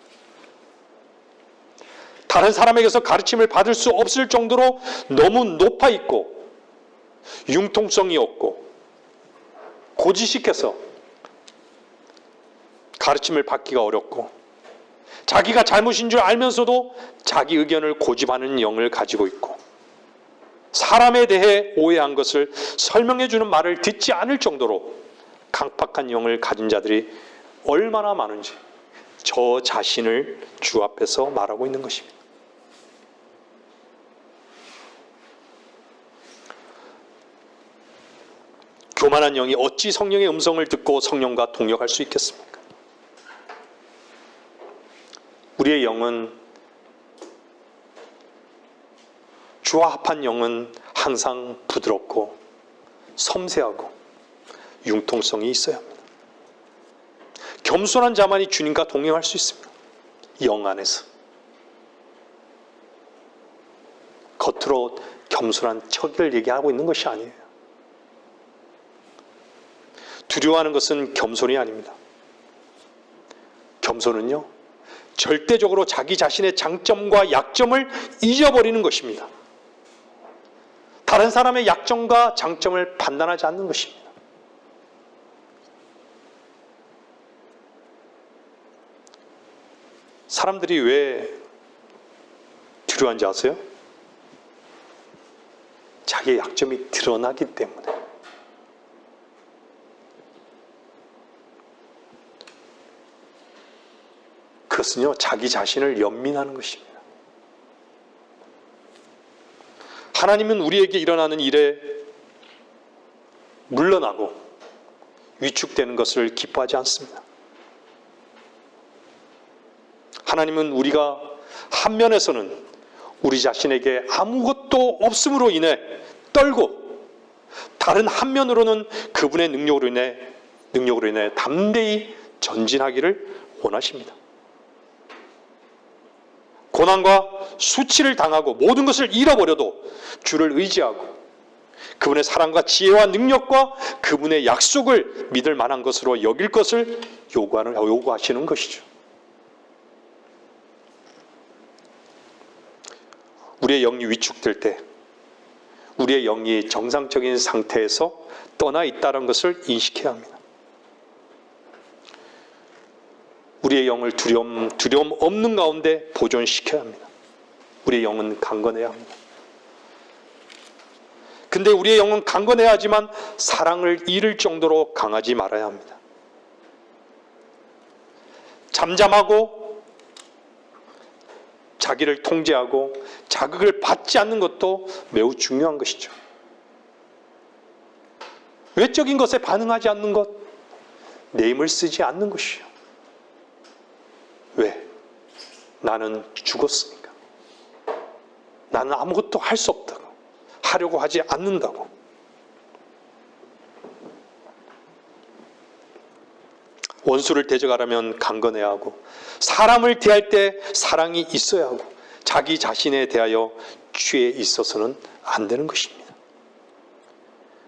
다른 사람에게서 가르침을 받을 수 없을 정도로 너무 높아 있고 융통성이 없고 고지식해서 가르침을 받기가 어렵고 자기가 잘못인 줄 알면서도 자기 의견을 고집하는 영을 가지고 있고 사람에 대해 오해한 것을 설명해 주는 말을 듣지 않을 정도로 강팍한 영을 가진 자들이 얼마나 많은지 저 자신을 주 앞에서 말하고 있는 것입니다. 교만한 영이 어찌 성령의 음성을 듣고 성령과 동역할 수 있겠습니까? 우리의 영은, 주와 합한 영은 항상 부드럽고 섬세하고 융통성이 있어야 합니다. 겸손한 자만이 주님과 동행할 수 있습니다. 영 안에서. 겉으로 겸손한 척을 얘기하고 있는 것이 아니에요. 두려워하는 것은 겸손이 아닙니다. 겸손은요, 절대적으로 자기 자신의 장점과 약점을 잊어버리는 것입니다. 다른 사람의 약점과 장점을 판단하지 않는 것입니다. 사람들이 왜 두려워한지 아세요? 자기의 약점이 드러나기 때문에. 그것은요, 자기 자신을 연민하는 것입니다. 하나님은 우리에게 일어나는 일에 물러나고 위축되는 것을 기뻐하지 않습니다. 하나님은 우리가 한 면에서는 우리 자신에게 아무것도 없음으로 인해 떨고 다른 한면으로는 그분의 능력으로 인해 담대히 전진하기를 원하십니다. 고난과 수치를 당하고 모든 것을 잃어버려도 주를 의지하고 그분의 사랑과 지혜와 능력과 그분의 약속을 믿을 만한 것으로 여길 것을 요구하시는 것이죠. 우리의 영이 위축될 때 우리의 영이 정상적인 상태에서 떠나 있다는 것을 인식해야 합니다. 우리의 영을 두려움 없는 가운데 보존시켜야 합니다. 우리의 영은 강건해야 합니다. 근데 우리의 영은 강건해야 하지만 사랑을 잃을 정도로 강하지 말아야 합니다. 잠잠하고 자기를 통제하고 자극을 받지 않는 것도 매우 중요한 것이죠. 외적인 것에 반응하지 않는 것, 내 힘을 쓰지 않는 것이요. 왜? 나는 죽었으니까. 나는 아무것도 할 수 없다고. 하려고 하지 않는다고. 원수를 대적하려면 강건해야 하고 사람을 대할 때 사랑이 있어야 하고 자기 자신에 대하여 취해 있어서는 안 되는 것입니다.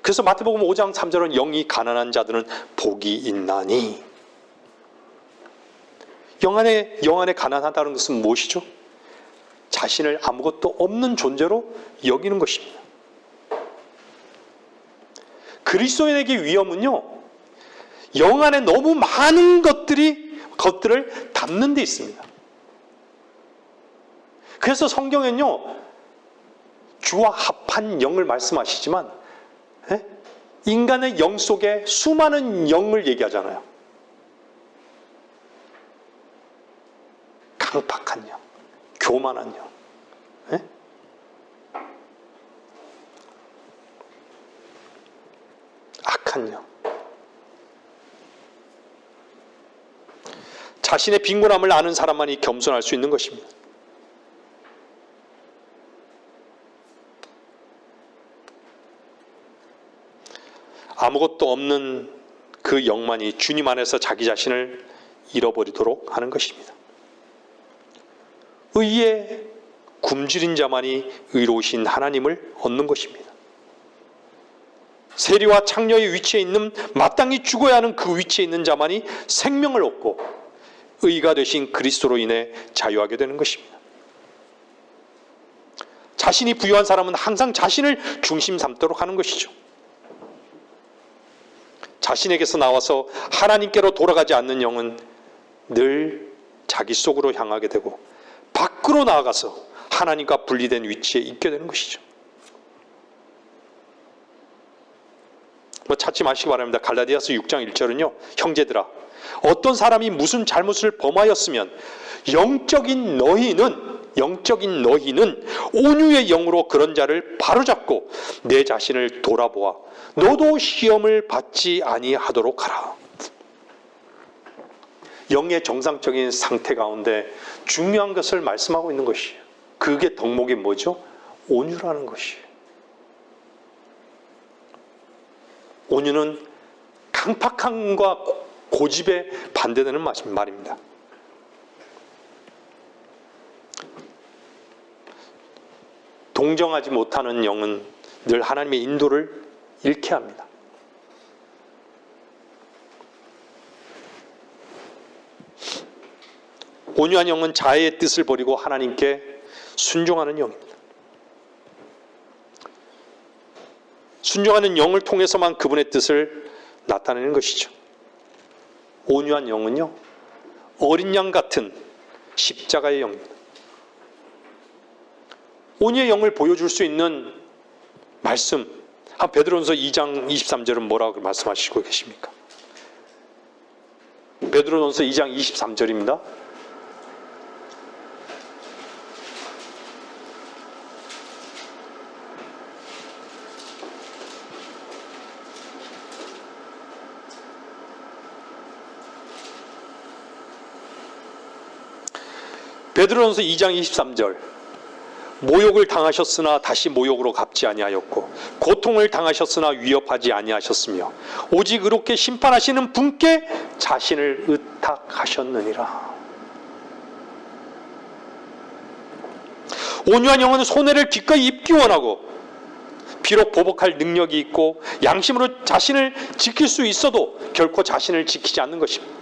그래서 마태복음 5장 3절은 영이 가난한 자들은 복이 있나니, 영 안에 가난하다는 것은 무엇이죠? 자신을 아무것도 없는 존재로 여기는 것입니다. 그리스도인에게 위험은요, 영 안에 너무 많은 것들을 담는 데 있습니다. 그래서 성경은요, 주와 합한 영을 말씀하시지만 인간의 영 속에 수많은 영을 얘기하잖아요. 강팍한 영, 교만한 영, 악한 영. 자신의 빈곤함을 아는 사람만이 겸손할 수 있는 것입니다. 아무것도 없는 그 영만이 주님 안에서 자기 자신을 잃어버리도록 하는 것입니다. 의에 굶주린 자만이 의로우신 하나님을 얻는 것입니다. 세리와 창녀의 위치에 있는, 마땅히 죽어야 하는 그 위치에 있는 자만이 생명을 얻고 의가 되신 그리스도로 인해 자유하게 되는 것입니다. 자신이 부유한 사람은 항상 자신을 중심 삼도록 하는 것이죠. 자신에게서 나와서 하나님께로 돌아가지 않는 영은 늘 자기 속으로 향하게 되고 밖으로 나아가서 하나님과 분리된 위치에 있게 되는 것이죠. 찾지 마시기 바랍니다. 갈라디아서 6장 1절은요. 형제들아, 어떤 사람이 무슨 잘못을 범하였으면 영적인 너희는 온유의 영으로 그런 자를 바로잡고 내 자신을 돌아보아 너도 시험을 받지 아니하도록 하라. 영의 정상적인 상태 가운데 중요한 것을 말씀하고 있는 것이에요. 그게 덕목이 뭐죠? 온유라는 것이에요. 온유는 강팍함과 고집에 반대되는 말입니다. 동정하지 못하는 영은 늘 하나님의 인도를 잃게 합니다. 온유한 영은 자아의 뜻을 버리고 하나님께 순종하는 영입니다. 순종하는 영을 통해서만 그분의 뜻을 나타내는 것이죠. 온유한 영은요, 어린 양 같은 십자가의 영입니다. 온유의 영을 보여줄 수 있는 말씀, 베드로전서 2장 23절은 뭐라고 말씀하시고 계십니까? 베드로전서 2장 23절입니다. 베드로전서 2장 23절, 모욕을 당하셨으나 다시 모욕으로 갚지 아니하였고 고통을 당하셨으나 위협하지 아니하셨으며 오직 의롭게 심판하시는 분께 자신을 의탁하셨느니라. 온유한 영은 손해를 기꺼이 입기 원하고 비록 보복할 능력이 있고 양심으로 자신을 지킬 수 있어도 결코 자신을 지키지 않는 것입니다.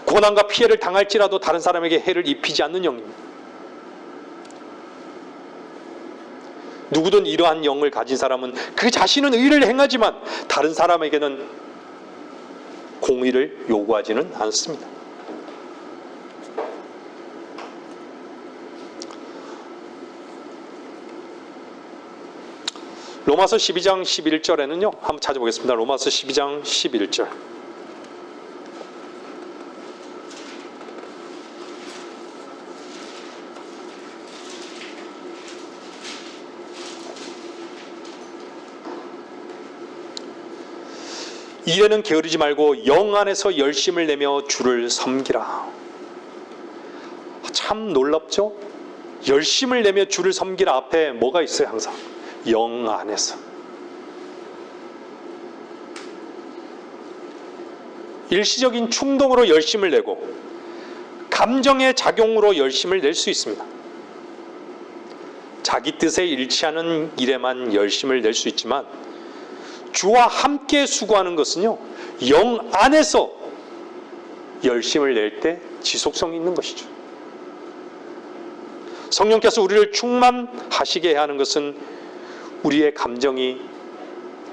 고난과 피해를 당할지라도 다른 사람에게 해를 입히지 않는 영입니다. 누구든 이러한 영을 가진 사람은 그 자신은 의를 행하지만 다른 사람에게는 공의를 요구하지는 않습니다. 로마서 12장 11절에는요. 한번 찾아보겠습니다. 로마서 12장 11절. 이래는 게으르지 말고 영 안에서 열심을 내며 주를 섬기라. 참 놀랍죠? 열심을 내며 주를 섬기라 앞에 뭐가 있어요? 항상 영 안에서. 일시적인 충동으로 열심을 내고 감정의 작용으로 열심을 낼 수 있습니다. 자기 뜻에 일치하는 일에만 열심을 낼 수 있지만 주와 함께 수고하는 것은요, 영 안에서 열심을 낼 때 지속성이 있는 것이죠. 성령께서 우리를 충만하시게 하는 것은 우리의 감정이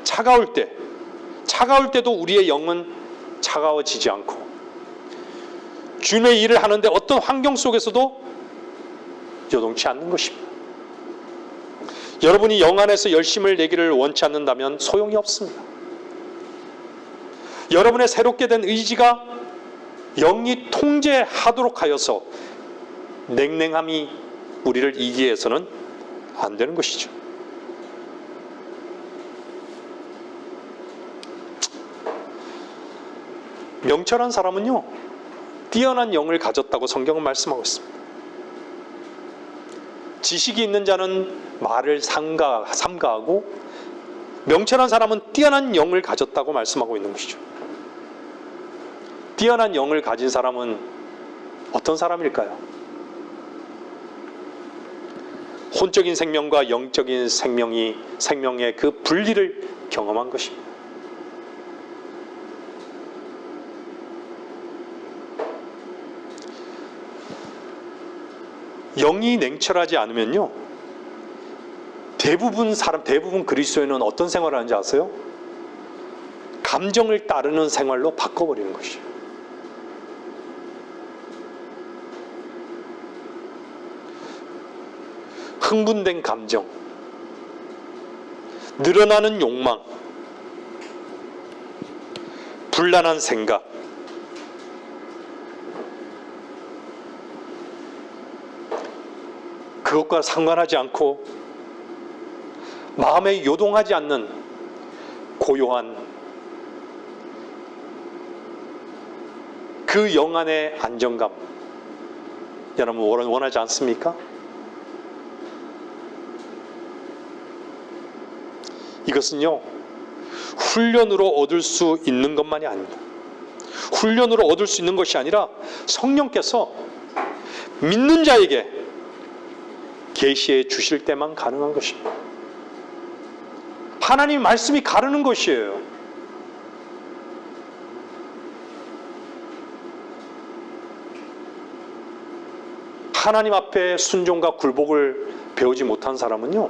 차가울 때도 우리의 영은 차가워지지 않고 주님의 일을 하는데 어떤 환경 속에서도 요동치 않는 것입니다. 여러분이 영 안에서 열심을 내기를 원치 않는다면 소용이 없습니다. 여러분의 새롭게 된 의지가 영이 통제하도록 하여서 냉랭함이 우리를 이기게 해서는 안 되는 것이죠. 명철한 사람은요, 뛰어난 영을 가졌다고 성경은 말씀하고 있습니다. 지식이 있는 자는 말을 삼가하고 명철한 사람은 뛰어난 영을 가졌다고 말씀하고 있는 것이죠. 뛰어난 영을 가진 사람은 어떤 사람일까요? 혼적인 생명과 영적인 생명의 그 분리를 경험한 것입니다. 영이 냉철하지 않으면요, 대부분 그리스도인은 어떤 생활을 하는지 아세요? 감정을 따르는 생활로 바꿔버리는 것이에요. 흥분된 감정, 늘어나는 욕망, 불란한 생각, 그것과 상관하지 않고 마음에 요동하지 않는 고요한 그 영 안의 안정감, 여러분 원하지 않습니까? 이것은요, 훈련으로 얻을 수 있는 것만이 아닙니다. 훈련으로 얻을 수 있는 것이 아니라 성령께서 믿는 자에게 계시해 주실 때만 가능한 것입니다. 하나님 말씀이 가르는 것이에요. 하나님 앞에 순종과 굴복을 배우지 못한 사람은요,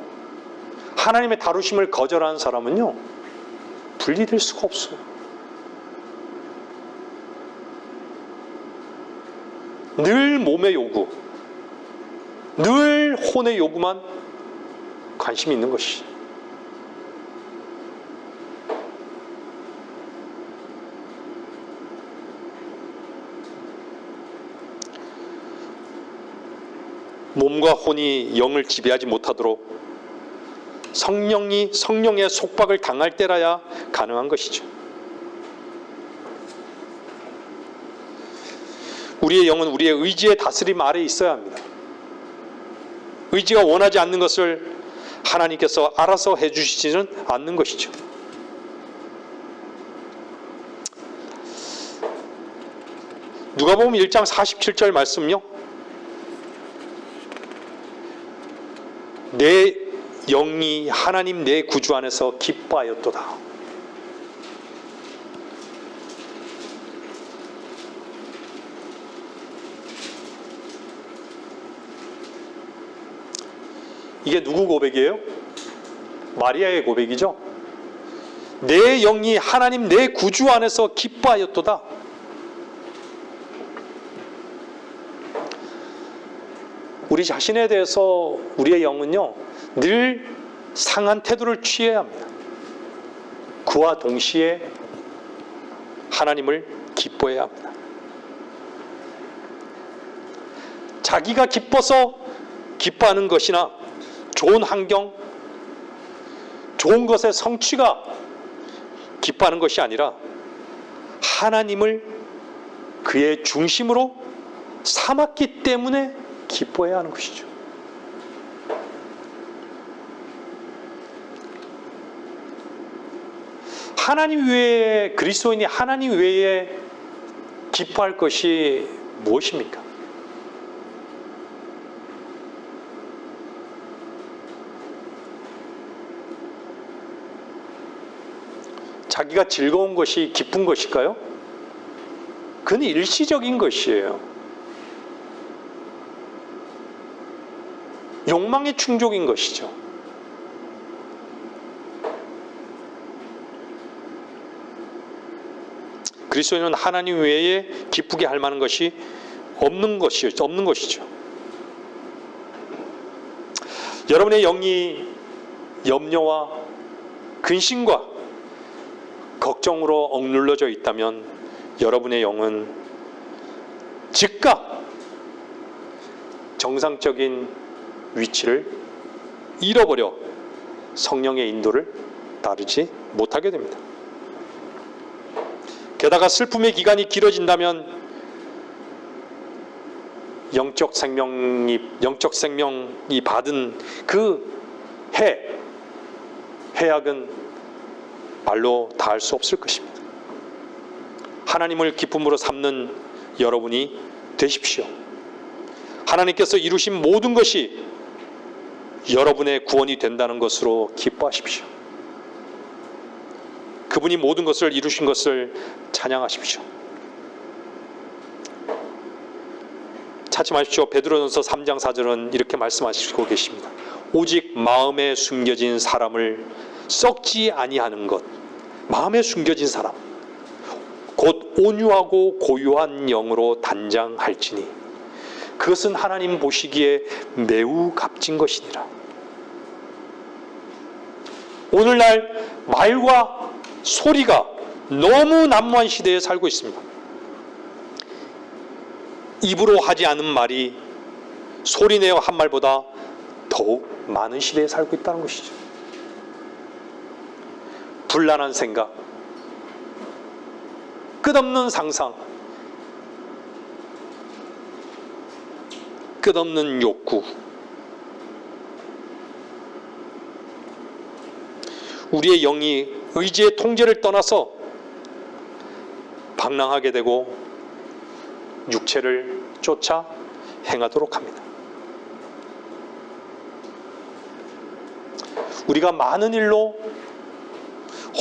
하나님의 다루심을 거절하는 사람은요, 분리될 수가 없어요. 늘 몸의 요구, 늘 혼의 요구만 관심이 있는 것이죠. 몸과 혼이 영을 지배하지 못하도록 성령의 속박을 당할 때라야 가능한 것이죠. 우리의 영은 우리의 의지의 다스림 아래에 있어야 합니다. 의지가 원하지 않는 것을 하나님께서 알아서 해주시지는 않는 것이죠. 누가복음 1장 47절 말씀요. 내 영이 하나님 내 구주 안에서 기뻐하였도다. 이게 누구 고백이에요? 마리아의 고백이죠. 내 영이 하나님 내 구주 안에서 기뻐하였도다. 우리 자신에 대해서 우리의 영은요, 늘 상한 태도를 취해야 합니다. 그와 동시에 하나님을 기뻐해야 합니다. 자기가 기뻐서 기뻐하는 것이나 좋은 환경, 좋은 것의 성취가 기뻐하는 것이 아니라 하나님을 그의 중심으로 삼았기 때문에 기뻐해야 하는 것이죠. 하나님 외에, 그리스도인이 하나님 외에 기뻐할 것이 무엇입니까? 자기가 즐거운 것이 기쁜 것일까요? 그건 일시적인 것이에요. 욕망의 충족인 것이죠. 그리스도인은 하나님 외에 기쁘게 할 만한 것이 없는 것이죠. 여러분의 영이 염려와 근심과 걱정으로 억눌러져 있다면 여러분의 영은 즉각 정상적인 위치를 잃어버려 성령의 인도를 따르지 못하게 됩니다. 게다가 슬픔의 기간이 길어진다면 영적 생명이 받은 그 해악은 말로 다할 수 없을 것입니다. 하나님을 기쁨으로 삼는 여러분이 되십시오. 하나님께서 이루신 모든 것이 여러분의 구원이 된다는 것으로 기뻐하십시오. 그분이 모든 것을 이루신 것을 찬양하십시오. 찾지 마십시오. 베드로전서 3장 4절은 이렇게 말씀하시고 계십니다. 오직 마음에 숨겨진 사람을 썩지 아니하는 것, 마음에 숨겨진 사람, 곧 온유하고 고요한 영으로 단장할지니 그것은 하나님 보시기에 매우 값진 것이니라. 오늘날 말과 소리가 너무 난무한 시대에 살고 있습니다. 입으로 하지 않은 말이 소리내어 한 말보다 더욱 많은 시대에 살고 있다는 것이죠. 불란한 생각, 끝없는 상상, 끝없는 욕구, 우리의 영이 의지의 통제를 떠나서 방랑하게 되고 육체를 쫓아 행하도록 합니다. 우리가 많은 일로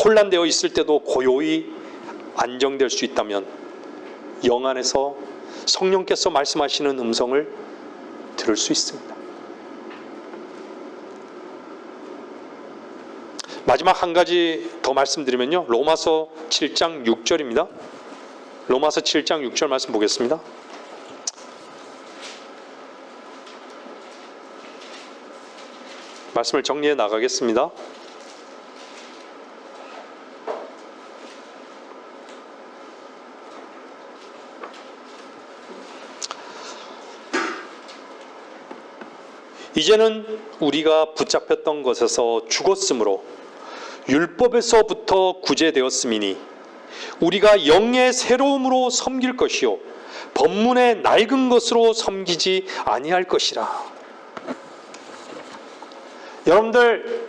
혼란되어 있을 때도 고요히 안정될 수 있다면 영 안에서 성령께서 말씀하시는 음성을 들을 수 있습니다. 마지막 한 가지 더 말씀드리면요, 로마서 7장 6절입니다. 로마서 7장 6절 말씀 보겠습니다. 말씀을 정리해 나가겠습니다. 이제는 우리가 붙잡혔던 것에서 죽었으므로 율법에서부터 구제되었음이니 우리가 영의 새로움으로 섬길 것이요 법문의 낡은 것으로 섬기지 아니할 것이라. 여러분들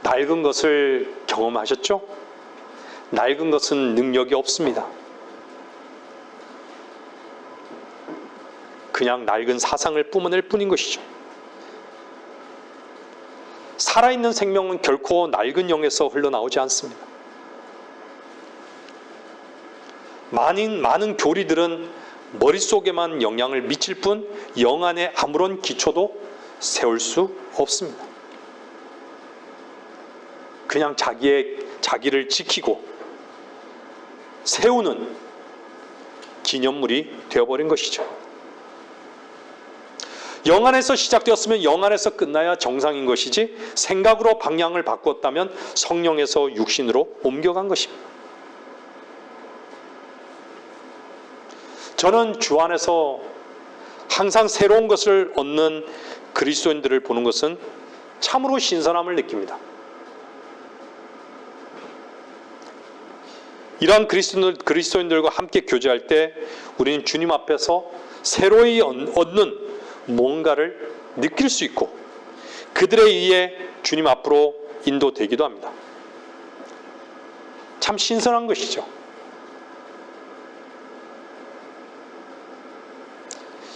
낡은 것을 경험하셨죠? 낡은 것은 능력이 없습니다. 그냥 낡은 사상을 뿜어낼 뿐인 것이죠. 살아있는 생명은 결코 낡은 영에서 흘러나오지 않습니다. 많은 교리들은 머릿속에만 영향을 미칠 뿐 영 안에 아무런 기초도 세울 수 없습니다. 그냥 자기를 지키고 세우는 기념물이 되어버린 것이죠. 영 안에서 시작되었으면 영 안에서 끝나야 정상인 것이지, 생각으로 방향을 바꿨다면 성령에서 육신으로 옮겨간 것입니다. 저는 주 안에서 항상 새로운 것을 얻는 그리스도인들을 보는 것은 참으로 신선함을 느낍니다. 이러한 그리스도인들과 함께 교제할 때 우리는 주님 앞에서 새로이 얻는 뭔가를 느낄 수 있고 그들에 의해 주님 앞으로 인도되기도 합니다. 참 신선한 것이죠.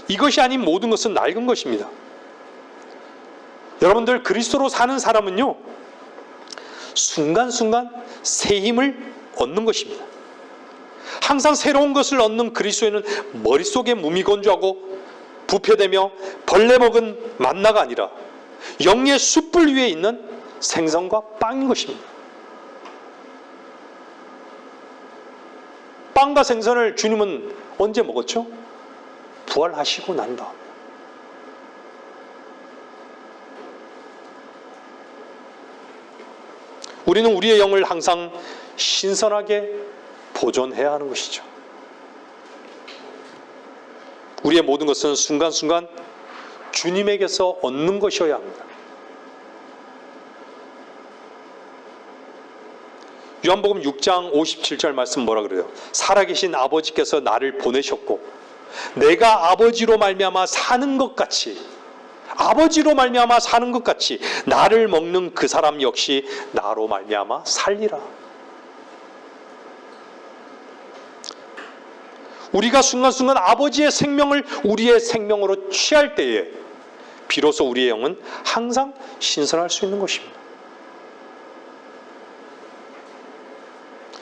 이것이 아닌 모든 것은 낡은 것입니다. 여러분들, 그리스도로 사는 사람은요, 순간순간 새 힘을 얻는 것입니다. 항상 새로운 것을 얻는 그리스도인은 머릿속에 무미건조하고 부패되며 벌레 먹은 만나가 아니라 영의 숯불 위에 있는 생선과 빵인 것입니다. 빵과 생선을 주님은 언제 먹었죠? 부활하시고 난 다음. 우리는 우리의 영을 항상 신선하게 보존해야 하는 것이죠. 우리의 모든 것은 순간순간 주님에게서 얻는 것이어야 합니다. 요한복음 6장 57절 말씀 뭐라 그래요? 살아계신 아버지께서 나를 보내셨고 내가 아버지로 말미암아 사는 것 같이, 아버지로 말미암아 사는 것 같이 나를 먹는 그 사람 역시 나로 말미암아 살리라. 우리가 순간순간 아버지의 생명을 우리의 생명으로 취할 때에 비로소 우리의 영은 항상 신선할 수 있는 것입니다.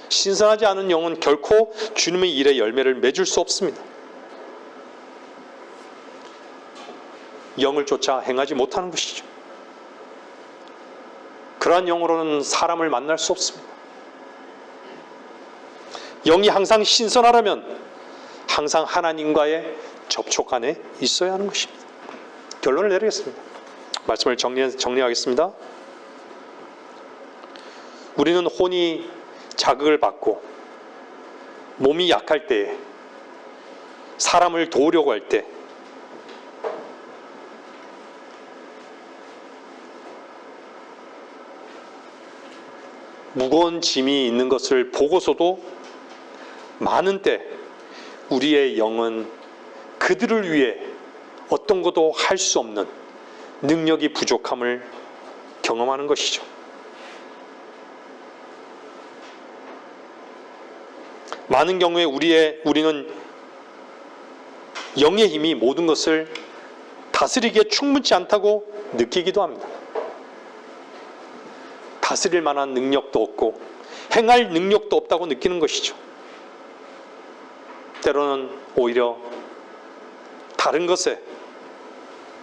신선하지 않은 영은 결코 주님의 일에 열매를 맺을 수 없습니다. 영을 쫓아 행하지 못하는 것이죠. 그러한 영으로는 사람을 만날 수 없습니다. 영이 항상 신선하려면 항상 하나님과의 접촉 안에 있어야 하는 것입니다. 결론을 내리겠습니다. 말씀을 정리하겠습니다. 우리는 혼이 자극을 받고 몸이 약할 때에, 사람을 도우려고 할 때, 무거운 짐이 있는 것을 보고서도 많은 때 우리의 영은 그들을 위해 어떤 것도 할 수 없는 능력이 부족함을 경험하는 것이죠. 많은 경우에 우리는 영의 힘이 모든 것을 다스리기에 충분치 않다고 느끼기도 합니다. 다스릴 만한 능력도 없고 행할 능력도 없다고 느끼는 것이죠. 때로는 오히려 다른 것에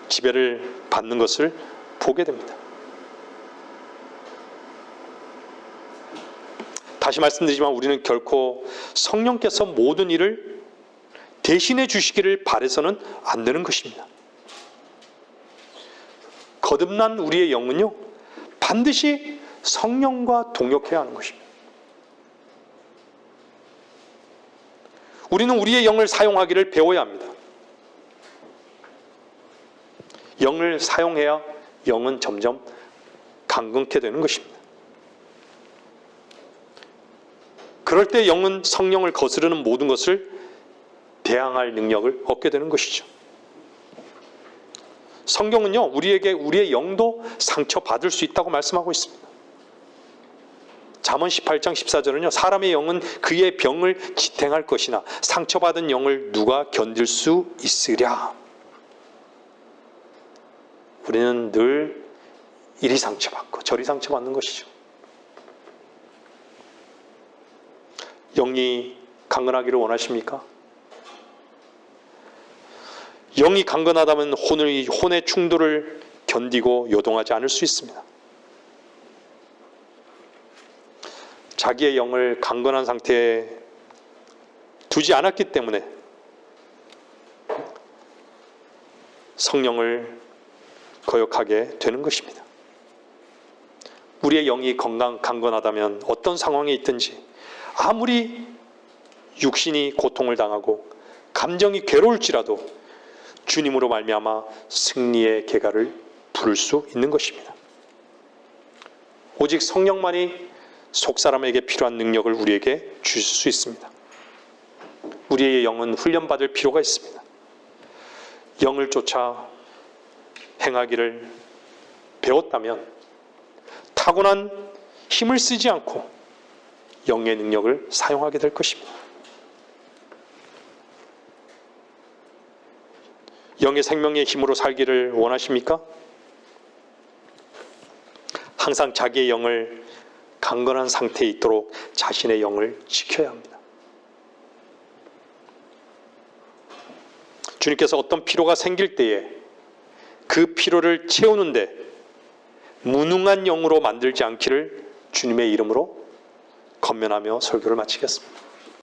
지배를 받는 것을 보게 됩니다. 다시 말씀드리지만 우리는 결코 성령께서 모든 일을 대신해 주시기를 바라서는 안 되는 것입니다. 거듭난 우리의 영은요, 반드시 성령과 동역해야 하는 것입니다. 우리는 우리의 영을 사용하기를 배워야 합니다. 영을 사용해야 영은 점점 강건케 되는 것입니다. 그럴 때 영은 성령을 거스르는 모든 것을 대항할 능력을 얻게 되는 것이죠. 성경은요, 우리에게 우리의 영도 상처받을 수 있다고 말씀하고 있습니다. 잠언 18장 14절은요, 사람의 영은 그의 병을 지탱할 것이나 상처받은 영을 누가 견딜 수 있으랴. 우리는 늘 이리 상처받고 저리 상처받는 것이죠. 영이 강건하기를 원하십니까? 영이 강건하다면 혼의 충돌을 견디고 요동하지 않을 수 있습니다. 자기의 영을 강건한 상태에 두지 않았기 때문에 성령을 거역하게 되는 것입니다. 우리의 영이 강건하다면 어떤 상황에 있든지 아무리 육신이 고통을 당하고 감정이 괴로울지라도 주님으로 말미암아 승리의 계가를 부를 수 있는 것입니다. 오직 성령만이 속사람에게 필요한 능력을 우리에게 주실 수 있습니다. 우리의 영은 훈련받을 필요가 있습니다. 영을 쫓아 행하기를 배웠다면 타고난 힘을 쓰지 않고 영의 능력을 사용하게 될 것입니다. 영의 생명의 힘으로 살기를 원하십니까? 항상 자기의 영을 강건한 상태에 있도록 자신의 영을 지켜야 합니다. 주님께서 어떤 피로가 생길 때에 그 피로를 채우는데 무능한 영으로 만들지 않기를 주님의 이름으로 권면하며 설교를 마치겠습니다.